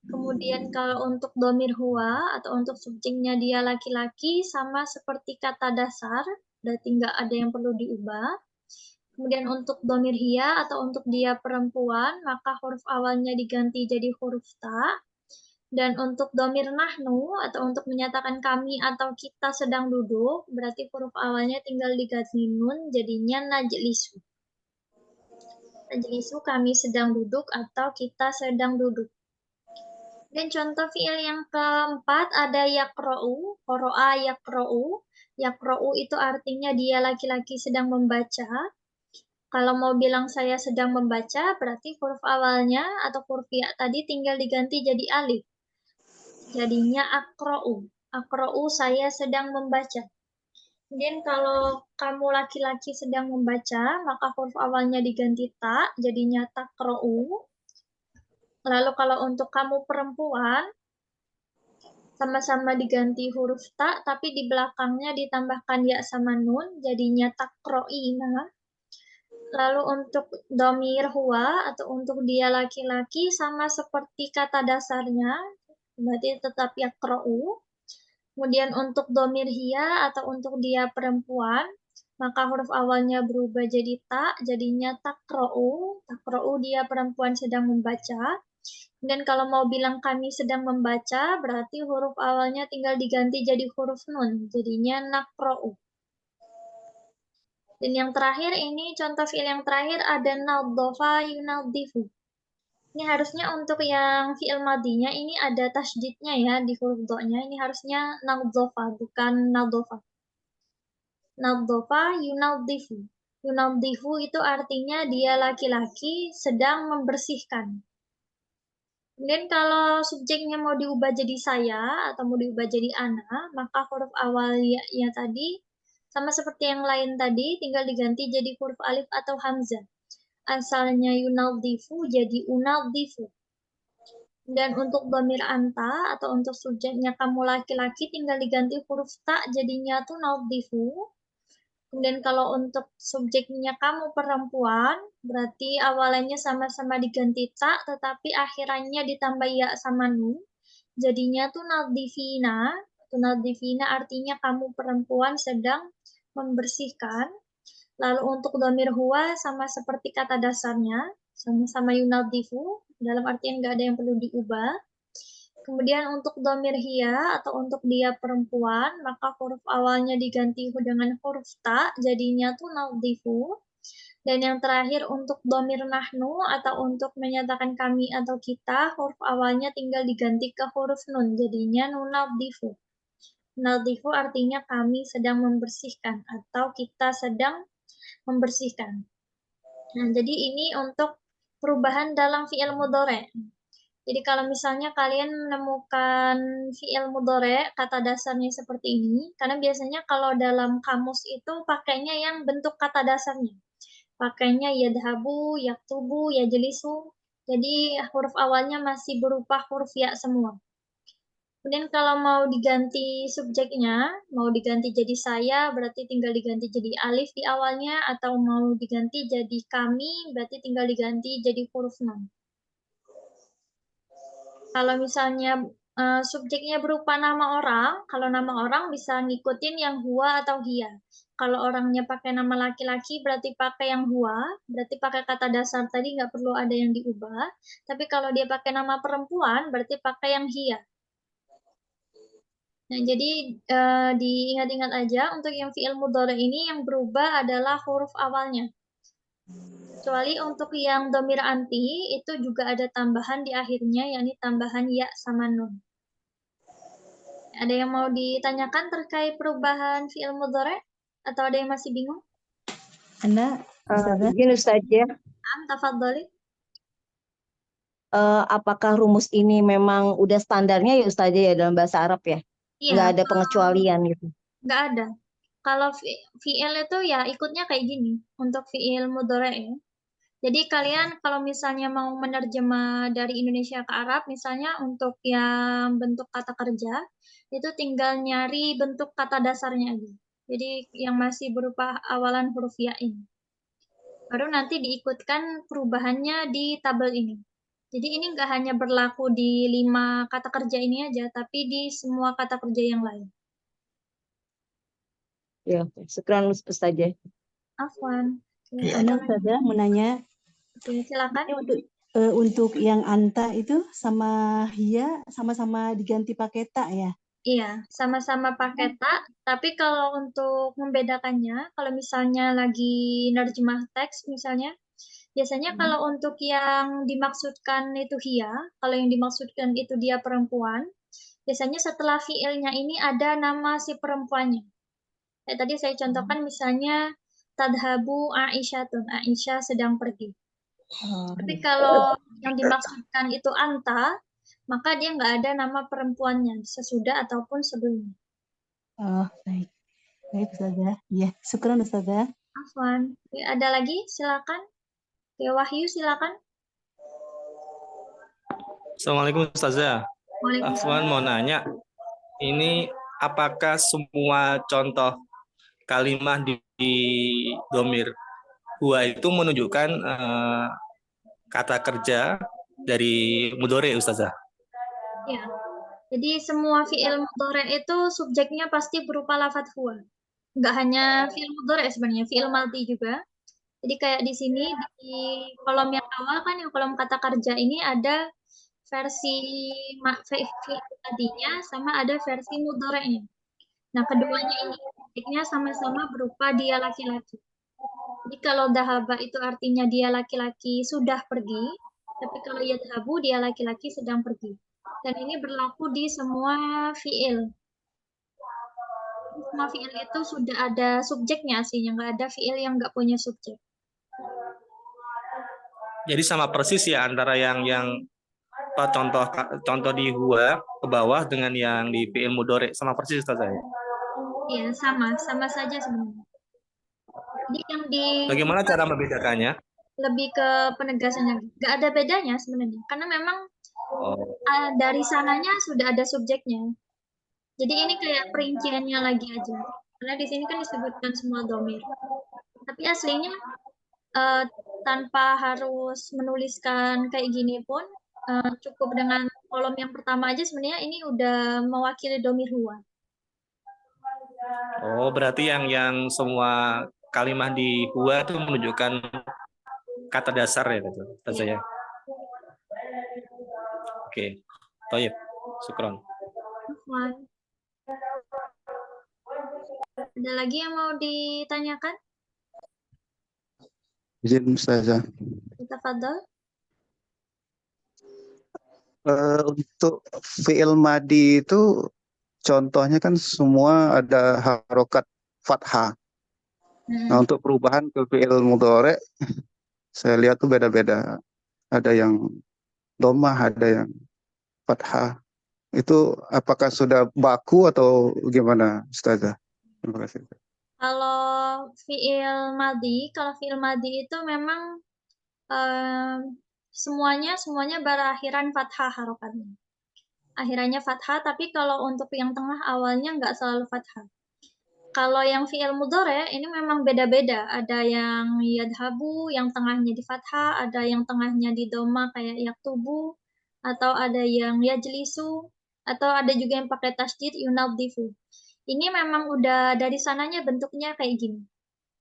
Kemudian kalau untuk domir huwa atau untuk subjeknya dia laki-laki sama seperti kata dasar, berarti nggak ada yang perlu diubah. Kemudian untuk domir hiya atau untuk dia perempuan, maka huruf awalnya diganti jadi huruf ta. Dan untuk domir nahnu atau untuk menyatakan kami atau kita sedang duduk, berarti huruf awalnya tinggal diganti nun, jadinya najlisu. Najlisu kami sedang duduk atau kita sedang duduk. Dan contoh fiil yang keempat ada yakro'u, qoro'a yakro'u. Yakro'u itu artinya dia laki-laki sedang membaca. Kalau mau bilang saya sedang membaca, berarti huruf awalnya atau huruf ya tadi tinggal diganti jadi alif. Jadinya akro'u. Akro'u saya sedang membaca. Kemudian kalau kamu laki-laki sedang membaca, maka huruf awalnya diganti ta, jadinya takro'u. Lalu kalau untuk kamu perempuan, sama-sama diganti huruf ta, tapi di belakangnya ditambahkan ya sama nun, jadinya takro'ina. Lalu untuk domir huwa atau untuk dia laki-laki sama seperti kata dasarnya, berarti tetap yakro'u. Kemudian untuk domir hiya atau untuk dia perempuan, maka huruf awalnya berubah jadi ta, jadinya takro'u. Takro'u dia perempuan sedang membaca. Dan kalau mau bilang kami sedang membaca, berarti huruf awalnya tinggal diganti jadi huruf nun, jadinya nakro'u. Dan yang terakhir ini, contoh fiil yang terakhir ada nadzofa yunadzifu. Ini harusnya untuk yang fiil madinya ini ada tasydidnya ya di huruf do-nya. Ini harusnya nadzofa, bukan nadzofa. Nadzofa yunadzifu. Yunadzifu itu artinya dia laki-laki sedang membersihkan. Kemudian kalau subjeknya mau diubah jadi saya atau mau diubah jadi ana, maka huruf awal ya tadi sama seperti yang lain tadi tinggal diganti jadi huruf alif atau hamzah. Asalnya yunadzifu jadi unadzifu. Dan untuk domir anta atau untuk subjeknya kamu laki-laki tinggal diganti huruf ta jadinya tuh nadzifu. Kemudian kalau untuk subjeknya kamu perempuan berarti awalannya sama-sama diganti ta tetapi akhirannya ditambah ya sama nun. Jadinya tuh nadzifina. Nadzifina artinya kamu perempuan sedang membersihkan. Lalu untuk domir huwa sama seperti kata dasarnya, sama-sama yunadzifu, dalam artian nggak ada yang perlu diubah. Kemudian untuk domir hiya atau untuk dia perempuan, maka huruf awalnya diganti dengan huruf ta, jadinya tuh nadzifu. Dan yang terakhir untuk domir nahnu atau untuk menyatakan kami atau kita, huruf awalnya tinggal diganti ke huruf nun, jadinya nunadzifu. Nadzifu artinya kami sedang membersihkan atau kita sedang membersihkan. Nah, jadi ini untuk perubahan dalam fi'il mudhari'. Jadi kalau misalnya kalian menemukan fi'il mudhari' kata dasarnya seperti ini, karena biasanya kalau dalam kamus itu pakainya yang bentuk kata dasarnya. pakainya yadhabu, yaktubu, yajlisu. Jadi huruf awalnya masih berupa huruf ya semua. Kemudian kalau mau diganti subjeknya, mau diganti jadi saya, berarti tinggal diganti jadi alif di awalnya, atau mau diganti jadi kami, berarti tinggal diganti jadi huruf nun. Kalau misalnya subjeknya berupa nama orang, kalau nama orang bisa ngikutin yang huwa atau hiya. Kalau orangnya pakai nama laki-laki berarti pakai yang huwa, berarti pakai kata dasar tadi nggak perlu ada yang diubah. Tapi kalau dia pakai nama perempuan berarti pakai yang hiya. Nah, jadi diingat-ingat aja untuk yang fi'il mudhari ini yang berubah adalah huruf awalnya. Kecuali untuk yang domir anti, itu juga ada tambahan di akhirnya, yakni tambahan ya sama nun. Ada yang mau ditanyakan terkait perubahan fi'il mudhari? Atau ada yang masih bingung? Anda, Ustazah? Izin Ustazah, Tafadholi. apakah rumus ini memang udah standarnya ya Ustazah ya dalam bahasa Arab ya? Iya. Nggak ada pengecualian gitu? Nggak ada. Kalau fi'il itu ya ikutnya kayak gini, untuk fi'il mudhari ya. Jadi kalian kalau misalnya mau menerjemah dari Indonesia ke Arab, misalnya untuk yang bentuk kata kerja, itu tinggal nyari bentuk kata dasarnya aja. Jadi yang masih berupa awalan huruf ya ini. Baru nanti diikutkan perubahannya di tabel ini. Jadi ini nggak hanya berlaku di 5 kata kerja ini aja, tapi di semua kata kerja yang lain. Ya, sekarang Ustazah. Afwan. Anda Ustazah menanya. Oke, silakan. Untuk yang anta itu sama hiya sama-sama diganti pakai ta ya? Iya, sama-sama pakai ta, tapi kalau untuk membedakannya, kalau misalnya lagi nerjemah teks misalnya, biasanya kalau untuk yang dimaksudkan itu hiya, kalau yang dimaksudkan itu dia perempuan, biasanya setelah fiilnya ini ada nama si perempuannya. Kayak tadi saya contohkan misalnya tadhabu Aisyatun, Aisyah sedang pergi. Tapi kalau yang dimaksudkan itu anta, maka dia nggak ada nama perempuannya, sesudah ataupun sebelumnya. Oh, baik. Baik, Ustazah. Ya, syukran Ustazah. Afwan. Ada lagi? Silakan. Ya, Wahyu, silakan. Assalamualaikum Ustazah. Afwan mau nanya, ini apakah semua contoh kalimat di domir huwa itu menunjukkan kata kerja dari mudhari Ustazah? Ya. Jadi semua fi'il mudhari itu subjeknya pasti berupa lafadz huwa. Nggak hanya fi'il mudhari sebenarnya, fi'il madhi juga. Jadi kayak di sini di kolom yang awal kan yang kolom kata kerja ini ada versi fi'il madhinya sama ada versi mudhari'nya. Nah, keduanya ini subjeknya sama-sama berupa dia laki-laki. Jadi kalau dahaba itu artinya dia laki-laki sudah pergi, tapi kalau yadhabu dia laki-laki sedang pergi. Dan ini berlaku di semua fi'il. Semua fi'il itu sudah ada subjeknya aslinya, nggak ada fi'il yang nggak punya subjek. Jadi sama persis ya antara yang contoh di huwa ke bawah dengan yang di fi'il mudhari, sama persis Ustazah ya? Iya, sama saja sebenarnya. Jadi yang di Bagaimana cara membedakannya? Lebih ke penegasannya, nggak ada bedanya sebenarnya, karena memang dari sananya sudah ada subjeknya. Jadi ini kayak perinciannya lagi aja, karena di sini kan disebutkan semua domir. Tapi aslinya tanpa harus menuliskan kayak gini pun cukup dengan kolom yang pertama aja sebenarnya ini udah mewakili domir huwa. Oh, berarti yang semua kalimat di huwa itu menunjukkan kata dasar ya, Ustazah ya? Oke, Thayyib, syukron. Ada lagi yang mau ditanyakan? Izin Ustazah. Tafadhol. Untuk fi'il madi itu contohnya kan semua ada harokat fathah. Nah, untuk perubahan ke fi'il mudhari saya lihat tuh beda-beda. Ada yang domah, ada yang fathah. Itu apakah sudah baku atau gimana Ustazah? Terima kasih. Kalau fiil madi itu memang semuanya berakhiran fathah harokatnya. Akhirannya fathah, tapi kalau untuk yang tengah awalnya nggak selalu fathah. Kalau yang fiil mudhari ini memang beda-beda. Ada yang yadhabu, yang tengahnya di fathah, ada yang tengahnya di doma kayak yaktubu, atau ada yang yajlisu, atau ada juga yang pakai tasydid yunadhifu. Ini memang udah dari sananya bentuknya kayak gini.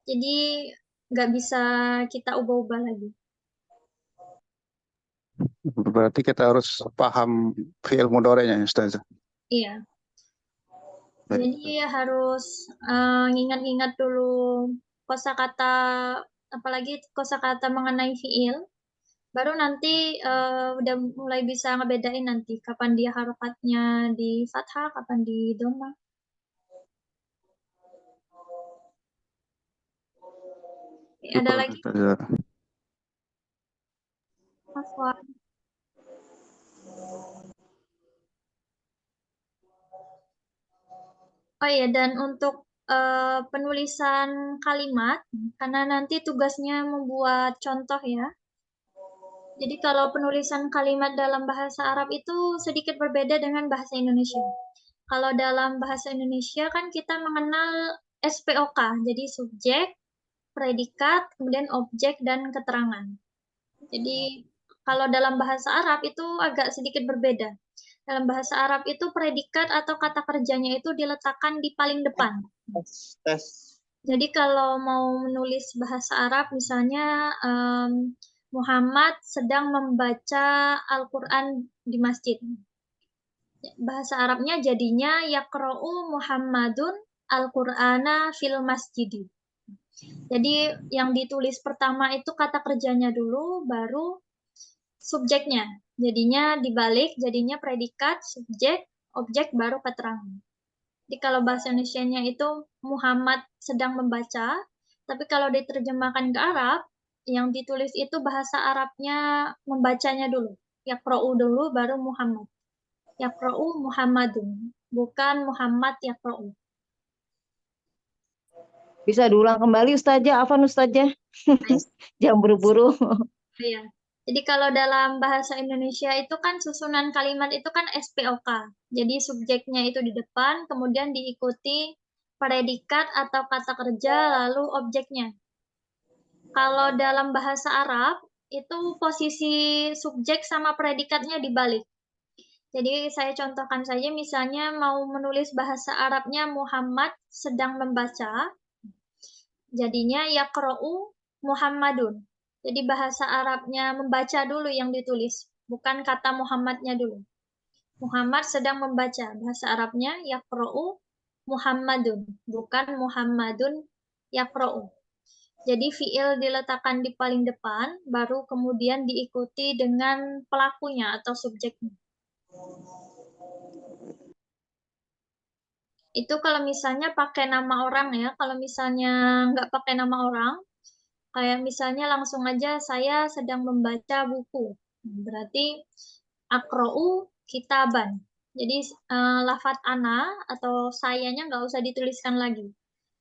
Jadi nggak bisa kita ubah-ubah lagi. Berarti kita harus paham fiil mudhari'nya ya, Ustaz. Iya. Jadi harus ngingat-ngingat dulu kosakata, apalagi kosakata mengenai fiil. Baru nanti udah mulai bisa ngebedain nanti kapan dia harokatnya di fathah, kapan di doma. Ada lagi? Afwan. Oh iya, dan untuk penulisan kalimat, karena nanti tugasnya membuat contoh ya. Jadi kalau penulisan kalimat dalam bahasa Arab itu sedikit berbeda dengan bahasa Indonesia. Kalau dalam bahasa Indonesia kan kita mengenal SPOK, jadi subjek, predikat, kemudian objek, dan keterangan. Jadi kalau dalam bahasa Arab itu agak sedikit berbeda. Dalam bahasa Arab itu predikat atau kata kerjanya itu diletakkan di paling depan. Jadi kalau mau menulis bahasa Arab misalnya Muhammad sedang membaca Al-Quran di masjid. Bahasa Arabnya jadinya yaqra'u Muhammadun Al-Qur'ana fil masjidi. Jadi yang ditulis pertama itu kata kerjanya dulu, baru subjeknya. Jadinya dibalik, jadinya predikat, subjek, objek, baru keterangan. Jadi kalau bahasa Indonesianya itu Muhammad sedang membaca, tapi kalau diterjemahkan ke Arab, yang ditulis itu bahasa Arabnya membacanya dulu. Yaqra'u dulu, baru Muhammad. Yaqra'u Muhammadun, bukan Muhammad yaqra'u. Bisa diulang kembali Ustazah, Afan Ustazah. Jangan buru-buru. Iya. Jadi kalau dalam bahasa Indonesia itu kan susunan kalimat itu kan SPOK. Jadi subjeknya itu di depan, kemudian diikuti predikat atau kata kerja, lalu objeknya. Kalau dalam bahasa Arab, itu posisi subjek sama predikatnya dibalik. Jadi saya contohkan saja misalnya mau menulis bahasa Arabnya Muhammad sedang membaca. Jadinya yaqra'u Muhammadun. Jadi bahasa Arabnya membaca dulu yang ditulis, bukan kata Muhammadnya dulu. Muhammad sedang membaca. Bahasa Arabnya yaqra'u Muhammadun, bukan Muhammadun yaqra'u. Jadi fiil diletakkan di paling depan, baru kemudian diikuti dengan pelakunya atau subjeknya. Itu kalau misalnya pakai nama orang ya, kalau misalnya nggak pakai nama orang, kayak misalnya langsung aja saya sedang membaca buku. Berarti akra'u kitaban. Jadi lafadz ana atau sayanya nggak usah dituliskan lagi.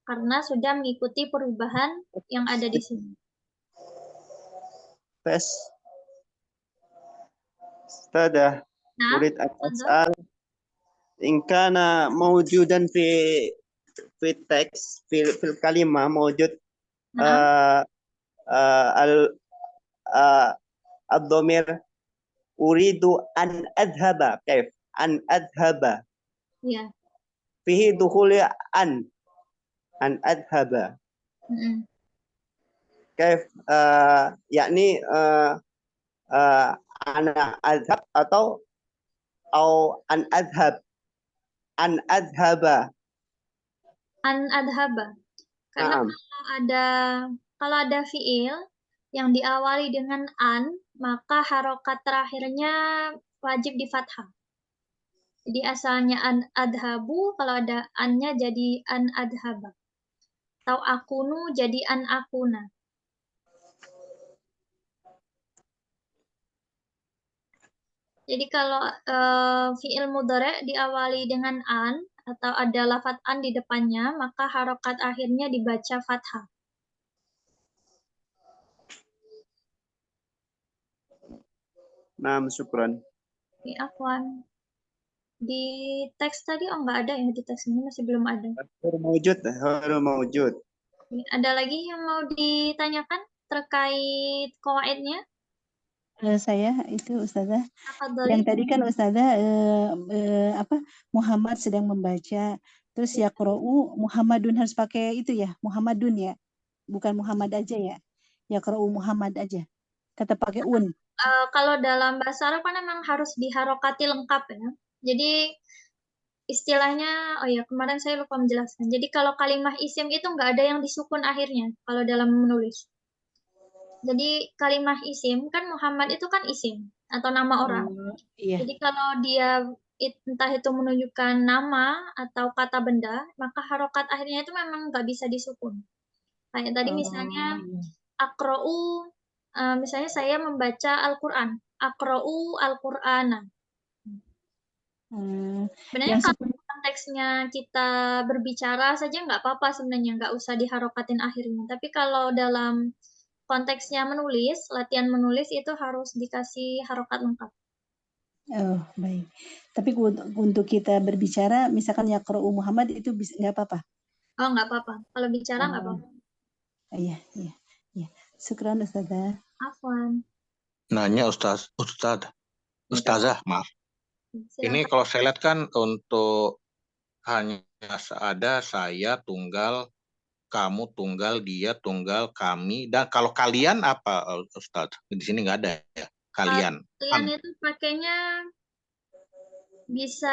Karena sudah mengikuti perubahan yang ada di sini. Tes. Ustazah, urid as'al in kana mawjudan fi teks fil kalimah mawjud ad-dhamir uridu an adhaba. Kaif? An adhaba. Iya. Fihi dukhuli an adhaba. Kaif? Yakni ana adhab atau an adhab. An adhaba. An adhaba. Karena kalau ada fiil yang diawali dengan an, maka harokat terakhirnya wajib di fathah. Jadi asalnya an adhabu, kalau ada annya jadi an adhaba. Atau akunu jadi an akuna. Jadi kalau fiil mudhari diawali dengan an atau ada lafadz an di depannya, maka harokat akhirnya dibaca fathah. Naam, syukran. Oke, afwan. Di teks tadi, oh nggak ada ya, di teks ini masih belum ada. Harus mawjud. Ada lagi yang mau ditanyakan terkait qawaidnya? Saya itu Ustazah, Tafadhali. yang tadi kan Ustazah Muhammad sedang membaca, terus yaqra'u Muhammadun harus pakai itu ya, Muhammadun ya, bukan Muhammad aja ya, yaqra'u Muhammad aja, tetap pakai un. Kalau dalam bahasa Arab kan memang harus diharokati lengkap ya. Jadi istilahnya, oh ya kemarin saya lupa menjelaskan. Jadi kalau kalimah isim itu nggak ada yang disukun akhirnya kalau dalam menulis. Jadi kalimah isim kan Muhammad itu kan isim atau nama orang. Iya. Jadi kalau dia entah itu menunjukkan nama atau kata benda, maka harokat akhirnya itu memang nggak bisa disukun. Kayak tadi misalnya akra'u, misalnya saya membaca Al-Quran, akra'u Al-Qur'ana. Sebenarnya yang kalau konteksnya kita berbicara saja nggak apa-apa sebenarnya, nggak usah diharokatin akhirnya. Tapi kalau dalam konteksnya menulis, latihan menulis itu harus dikasih harokat lengkap. Oh, baik. Tapi untuk kita berbicara, misalkan yaqra'u Muhammad itu bisa nggak apa-apa? Oh, nggak apa-apa. Kalau bicara nggak apa-apa. Iya. Syukran Ustazah. Afwan. Nanya Ustazah, maaf. Ini kalau saya lihat kan untuk hanya ada saya tunggal, kamu tunggal, dia tunggal, kami, dan kalau kalian apa Ustaz? Di sini nggak ada ya, kalian. Kalian itu pakainya bisa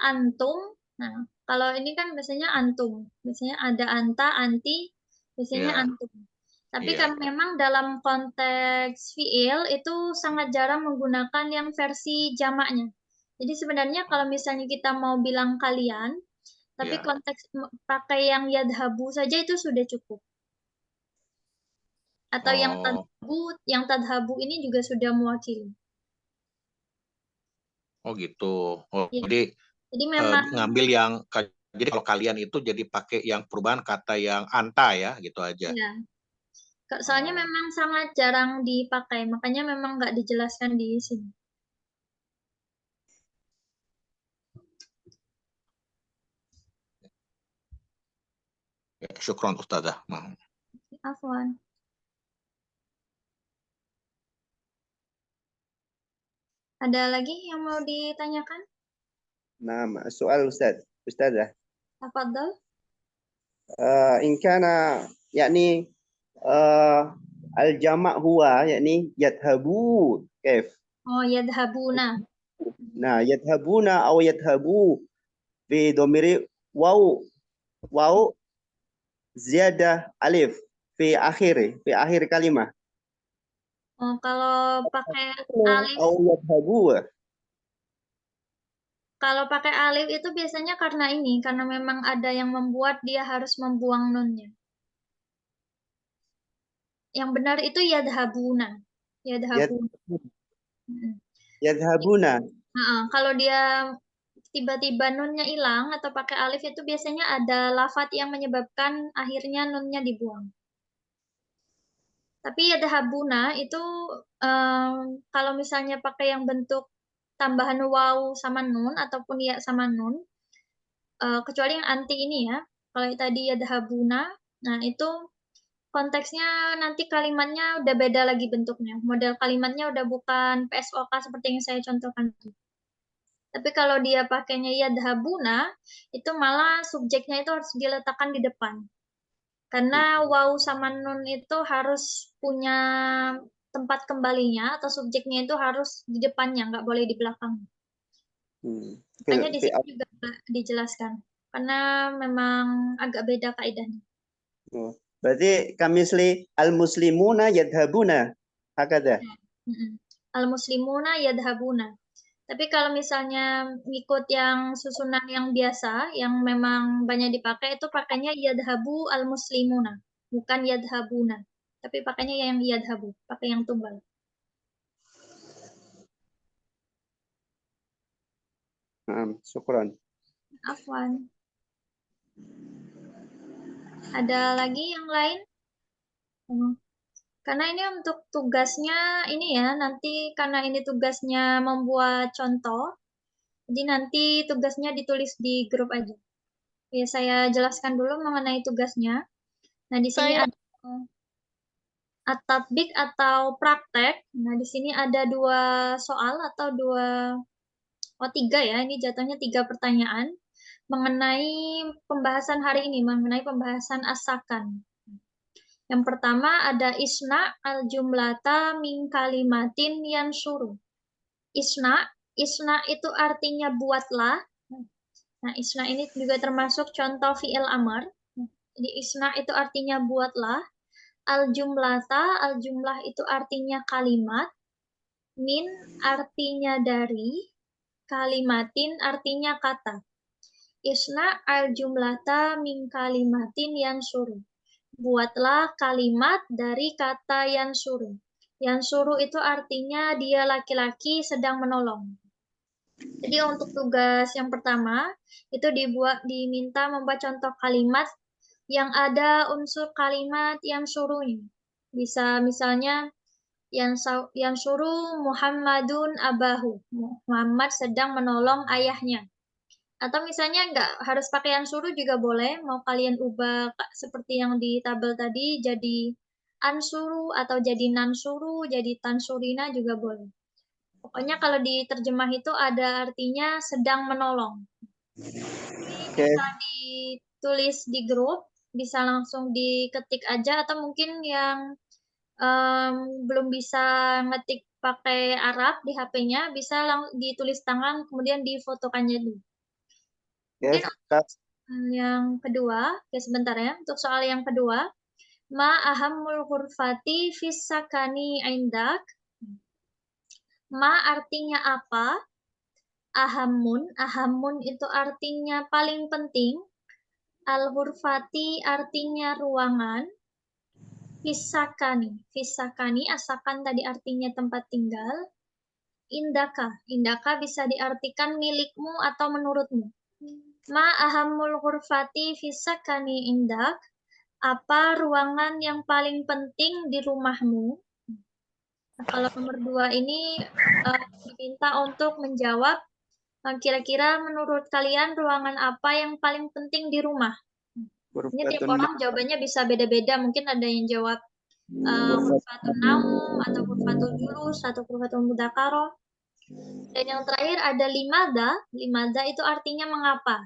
antum. Nah, kalau ini kan biasanya antum. Biasanya ada anta, anti, biasanya antum. Tapi kan memang dalam konteks fiil itu sangat jarang menggunakan yang versi jamaknya. Jadi sebenarnya kalau misalnya kita mau bilang kalian, tapi konteks pakai yang yadhabu saja itu sudah cukup. Atau yang tadhabu ini juga sudah mewakili. Oh gitu. Oh, Jadi jadi memang ngambil yang, jadi kalau kalian itu jadi pakai yang perubahan kata yang anta ya, gitu aja. Ya. Soalnya memang sangat jarang dipakai, makanya memang nggak dijelaskan di sini. Ya, syukron Ustazah. Afwan. Ada lagi yang mau ditanyakan? Nah, soal Ustazah. Tafadhal. In kana yakni al-jama' huwa yakni yadhabu kaif? Oh, yadhabuna. Nah, yadhabuna atau yadhabu fi dhamiri waw ziyadah alif fi akhir kalimah. Oh, kalau pakai alif, Atau yadhabu. kalau pakai alif itu biasanya karena ini, karena memang ada yang membuat dia harus membuang nunnya. Yang benar itu yadhabuna. Yadhabuna. Kalau dia tiba-tiba nunnya hilang atau pakai alif itu biasanya ada lafadz yang menyebabkan akhirnya nunnya dibuang. Tapi yadhabuna itu kalau misalnya pakai yang bentuk tambahan waw sama nun ataupun ya sama nun, kecuali yang anti ini ya. Kalau tadi yadhabuna, nah itu konteksnya nanti kalimatnya udah beda lagi bentuknya. Model kalimatnya udah bukan PSOK seperti yang saya contohkan. Tapi kalau dia pakainya yadhabuna, itu malah subjeknya itu harus diletakkan di depan. Karena waw sama nun itu harus punya tempat kembalinya atau subjeknya itu harus di depannya, nggak boleh di belakang. Makanya di sini juga dijelaskan. Karena memang agak beda kaidahnya. Berarti kamisli al-muslimuna yadhabuna. Hakada. Al-muslimuna yadhabuna. Tapi kalau misalnya ngikut yang susunan yang biasa, yang memang banyak dipakai, itu pakainya yadhabu al-muslimuna. Bukan yadhabuna. Tapi pakainya yang yadhabu. Pakai yang tunggal. Syukran. Afwan. Ada lagi yang lain? Karena ini untuk tugasnya ini ya, nanti karena ini tugasnya membuat contoh, jadi nanti tugasnya ditulis di grup aja. Ya, saya jelaskan dulu mengenai tugasnya. Nah, di sini ada at-tatbik atau praktek. Nah, di sini ada 2 soal atau 3 ya, ini jatuhnya 3 pertanyaan mengenai pembahasan hari ini, mengenai pembahasan asakan. Yang pertama ada isna al-jumlata min kalimatin yansuru. Isna itu artinya buatlah. Nah, isna ini juga termasuk contoh fi'il amar. Jadi isna itu artinya buatlah. Al-jumlah itu artinya kalimat. Min artinya dari. Kalimatin artinya kata. Isna al-jumlata min kalimatin yansuru. Buatlah kalimat dari kata yansuru. Yansuru itu artinya dia laki-laki sedang menolong. Jadi untuk tugas yang pertama, itu diminta membuat contoh kalimat yang ada unsur kalimat yang suruhnya. Bisa misalnya yang suruh Muhammadun abahu. Muhammad sedang menolong ayahnya. Atau misalnya nggak harus pakai yang suruh juga boleh, mau kalian ubah seperti yang di tabel tadi jadi ansuru atau jadi nansuru, jadi tansurina juga boleh. Pokoknya kalau di terjemah itu ada artinya sedang menolong. Ini bisa ditulis di grup, bisa langsung diketik aja, atau mungkin yang belum bisa ngetik pakai Arab di HP-nya, bisa ditulis tangan, kemudian difotokan jadi. Mungkin yang kedua, ya sebentar ya, untuk soal yang kedua, ma ahammul hurfati fis sakani indak. Ma artinya apa? Ahamun itu artinya paling penting. Al-hurfati artinya ruangan. Fisakani, asakan tadi artinya tempat tinggal. Indaka bisa diartikan milikmu atau menurutmu. Ma ahammul hurfati fisakani indak. Apa ruangan yang paling penting di rumahmu? Nah, kalau nomor 2 ini diminta untuk menjawab kira-kira menurut kalian ruangan apa yang paling penting di rumah? Ini tiap orang jawabannya bisa beda-beda. Mungkin ada yang jawab hurfatun naum atau hurfatul julus atau hurfatul mudzakarah. Dan yang terakhir ada limada. Limada itu artinya mengapa.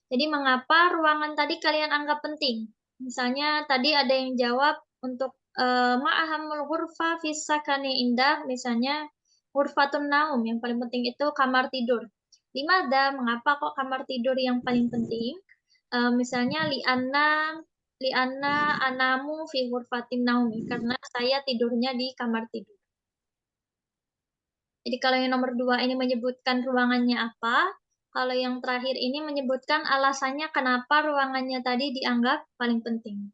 Jadi mengapa ruangan tadi kalian anggap penting? Misalnya tadi ada yang jawab untuk ma'ahamul hurfa fis sakani indah, misalnya hurfatun naum, yang paling penting itu kamar tidur. Limada, mengapa kok kamar tidur yang paling penting? Misalnya li'anna anamu fi hurfatin naumi, karena saya tidurnya di kamar tidur. Jadi kalau yang nomor 2 ini menyebutkan ruangannya apa, kalau yang terakhir ini menyebutkan alasannya kenapa ruangannya tadi dianggap paling penting.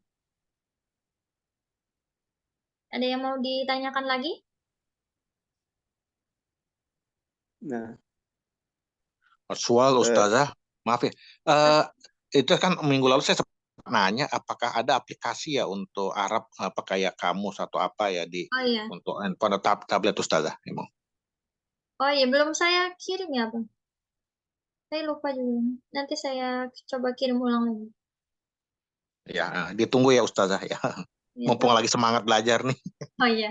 Ada yang mau ditanyakan lagi? Nah. Soal Ustazah, maaf ya. Itu kan minggu lalu saya sempat nanya apakah ada aplikasi ya untuk Arab apa kayak kamus atau apa ya di untuk handphone atau tablet Ustazah emang. Oh iya, belum saya kirim ya, Bang. Saya lupa juga. Nanti saya coba kirim ulang lagi. Ya, ditunggu ya Ustazah ya. Mumpung lagi semangat belajar nih. Oh iya.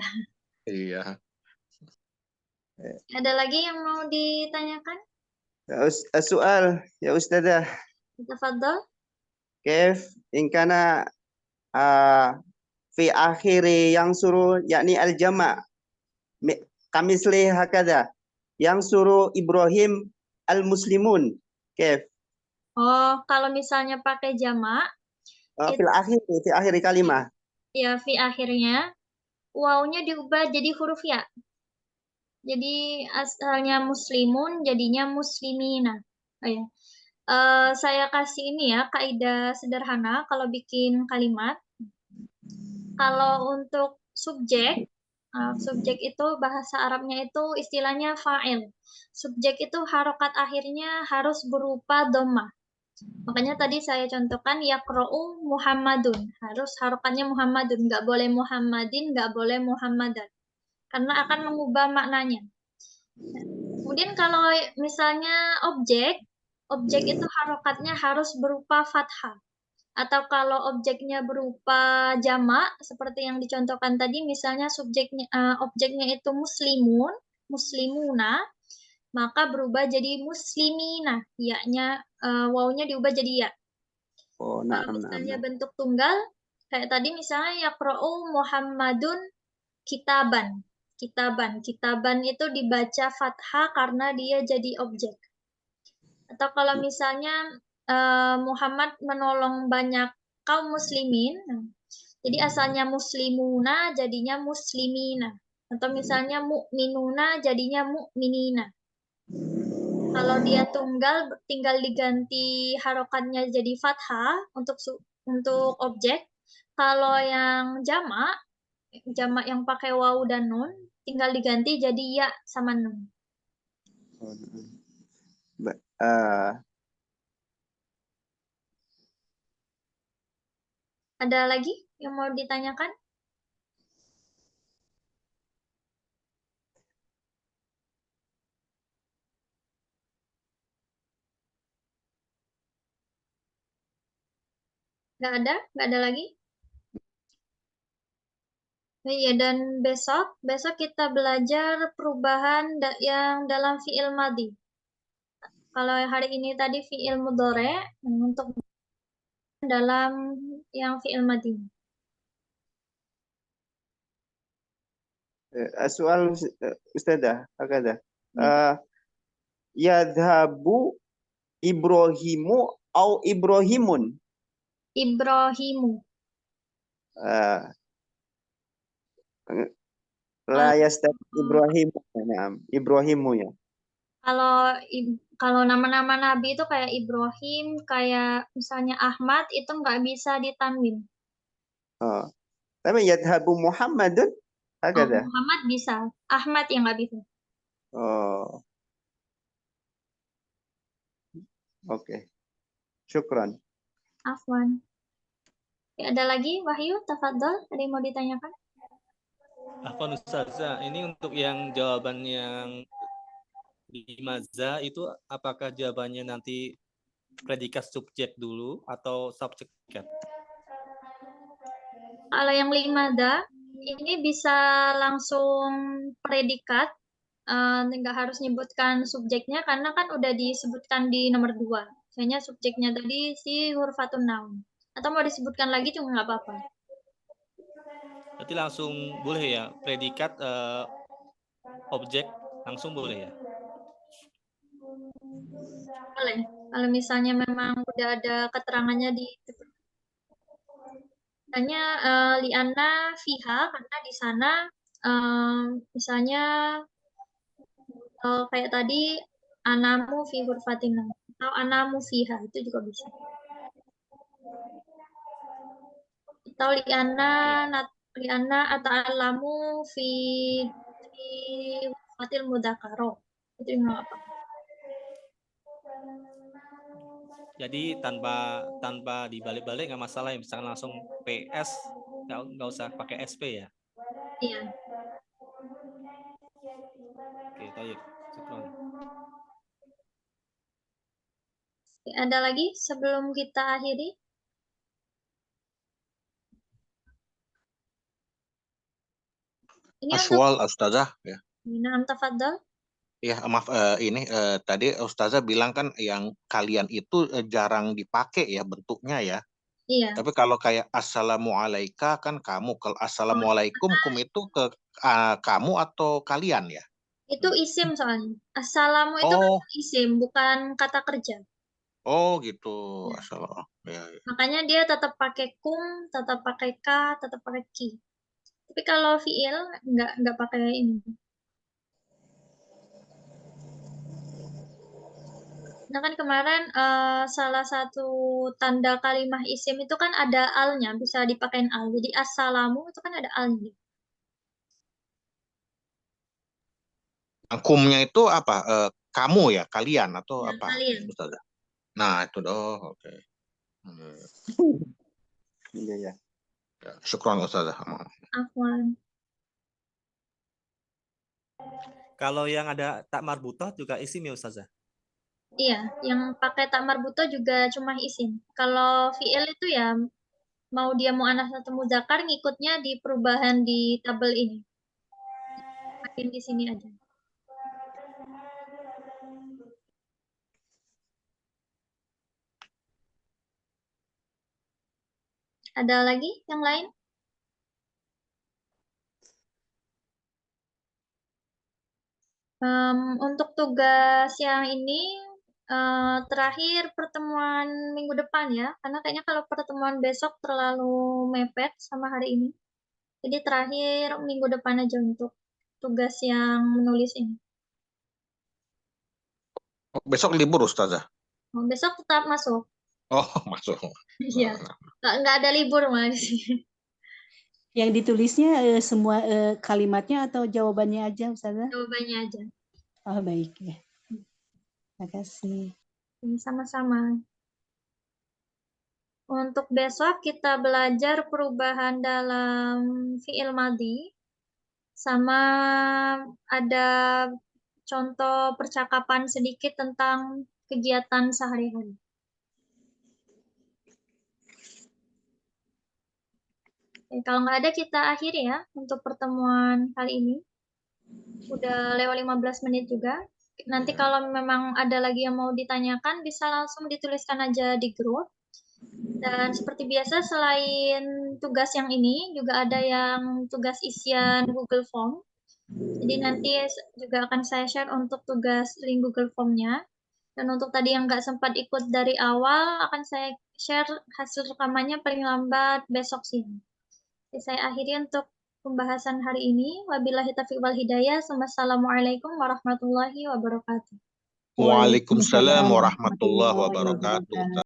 Iya. Ada lagi yang mau ditanyakan? Soal ya Ustazah. Tafadhol. Kif in kana fi akhiri yang suruh yakni al-jama' kamisli hakada yang suruh Ibrahim al-muslimun. Kif? Oh, kalau misalnya pakai jamak fi akhir kalimah. Ya, fi akhirnya wawunya diubah jadi huruf ya. Jadi asalnya muslimun jadinya muslimina. Oh ya. Saya kasih ini ya kaidah sederhana kalau bikin kalimat. Kalau untuk subjek Subjek itu bahasa Arabnya itu istilahnya fa'il. Subjek itu harokat akhirnya harus berupa dhammah. Makanya tadi saya contohkan yaqra'u Muhammadun. Harus harokatnya Muhammadun. Nggak boleh Muhammadin, nggak boleh Muhammadan. Karena akan mengubah maknanya. Kemudian kalau misalnya objek itu harokatnya harus berupa fathah. Atau kalau objeknya berupa jamak, seperti yang dicontohkan tadi, misalnya objeknya itu muslimun, muslimuna, maka berubah jadi muslimina, wawunya diubah jadi ya. Oh, Kalau misalnya bentuk tunggal, kayak tadi misalnya yaqra'u Muhammadun kitaban. Kitaban itu dibaca fathah karena dia jadi objek. Atau kalau misalnya Muhammad menolong banyak kaum muslimin, jadi asalnya muslimuna jadinya muslimina. Atau misalnya mu'minuna jadinya mu'minina. Kalau dia tunggal tinggal diganti harokatnya jadi fathah untuk objek. Kalau yang jamak yang pakai wawu dan nun tinggal diganti jadi ya sama nun. Ada lagi yang mau ditanyakan? Nggak ada lagi? Iya, dan besok kita belajar perubahan yang dalam fi'il madhi. Kalau hari ini tadi fi'il mudhari, untuk dalam yang fi'il madhi. Soal Ustazah, hakadah. Yadhabu Ibrahimu au Ibrahimun. Ibrahimu. La yastad Ibrahim. Ibrahimu ya. Kalau nama-nama nabi itu kayak Ibrahim, kayak misalnya Ahmad, itu nggak bisa ditanwin. Oh. Tapi yadhabu Muhammadun. Hakadah. Muhammad bisa, Ahmad yang nggak bisa. Oh. Oke. Syukran. Afwan. Ada lagi, Wahyu, tafadhol, ada yang mau ditanyakan? Afwan Ustazah, ini untuk yang jawaban yang di Mazza itu apakah jawabannya nanti predikat subjek dulu atau subjek? Kalau yang limada, ini bisa langsung predikat, nggak harus nyebutkan subjeknya karena kan udah disebutkan di nomor 2. Misalnya subjeknya tadi si hurfatun naun. Atau mau disebutkan lagi cuma nggak apa-apa. Berarti langsung boleh ya, predikat objek langsung boleh ya? Boleh. Kalau misalnya memang udah ada keterangannya di misalnya li'anna fiha, karena di sana misalnya kayak tadi anamu fi hurfatina atau anamu fiha, itu juga bisa. Atau li'anna ata'allamu fi hurfatil mudzakkaro. Itu nggak apa. Jadi tanpa dibalik-balik nggak masalah ya, misalkan langsung PS, nggak usah pakai SP ya? Iya. Oke, baik. Syukran. Ada lagi sebelum kita akhiri? Ini Aswal, Ustazah. Ya. Naam, tafadhol. Ya, maaf, ini tadi Ustazah bilang kan yang kalian itu jarang dipakai ya bentuknya ya. Iya. Tapi kalau kayak assalamualaika kan kamu, kalau assalamualaikum itu ke kamu atau kalian ya? Itu isim soalnya. Assalamu itu kan isim, bukan kata kerja. Oh gitu. Ya. Assalamu. Ya, ya. Makanya dia tetap pakai kum, tetap pakai ka, tetap pakai ki. Tapi kalau fiil nggak pakai ini. Nah kan kemarin salah satu tanda kalimah isim itu kan ada alnya, bisa dipakein al. Jadi assalamu itu kan ada alnya. Kumnya itu apa? Kamu ya, kalian atau Ya, apa, kalian. Ustazah? Nah, itu oke. Iya ya. Ya, syukron Ustazah. Afwan. Kalau yang ada tak marbutoh juga isim ya Ustazah? Iya, yang pakai tak marbutoh juga cuma isim. Kalau fi'il itu ya mau dia muannats atau muzakkar ngikutnya di perubahan di tabel ini. Makin di sini aja. Ada lagi yang lain? Untuk tugas yang ini terakhir pertemuan minggu depan ya, karena kayaknya kalau pertemuan besok terlalu mepet sama hari ini. Jadi terakhir minggu depan aja untuk tugas yang menulis ini. Besok libur Ustazah? Besok tetap masuk. Oh, masuk. Iya, nggak ada libur malah di sini. Yang ditulisnya semua kalimatnya atau jawabannya aja, Ustazah? Jawabannya aja. Oh, baik ya. Terima kasih. Sama-sama. Untuk besok kita belajar perubahan dalam fi'il madhi, sama ada contoh percakapan sedikit tentang kegiatan sehari-hari. Kalau nggak ada kita akhiri ya untuk pertemuan kali ini. Udah lewat 15 menit juga. Nanti kalau memang ada lagi yang mau ditanyakan bisa langsung dituliskan aja di grup. Dan seperti biasa selain tugas yang ini juga ada yang tugas isian Google Form. Jadi nanti juga akan saya share untuk tugas link Google Form-nya. Dan untuk tadi yang nggak sempat ikut dari awal akan saya share hasil rekamannya paling lambat besok siang. Jadi saya akhiri untuk pembahasan hari ini. Wabillahi taufiq wal hidayah. Wassalamualaikum warahmatullahi wabarakatuh. Waalaikumsalam warahmatullahi wabarakatuh.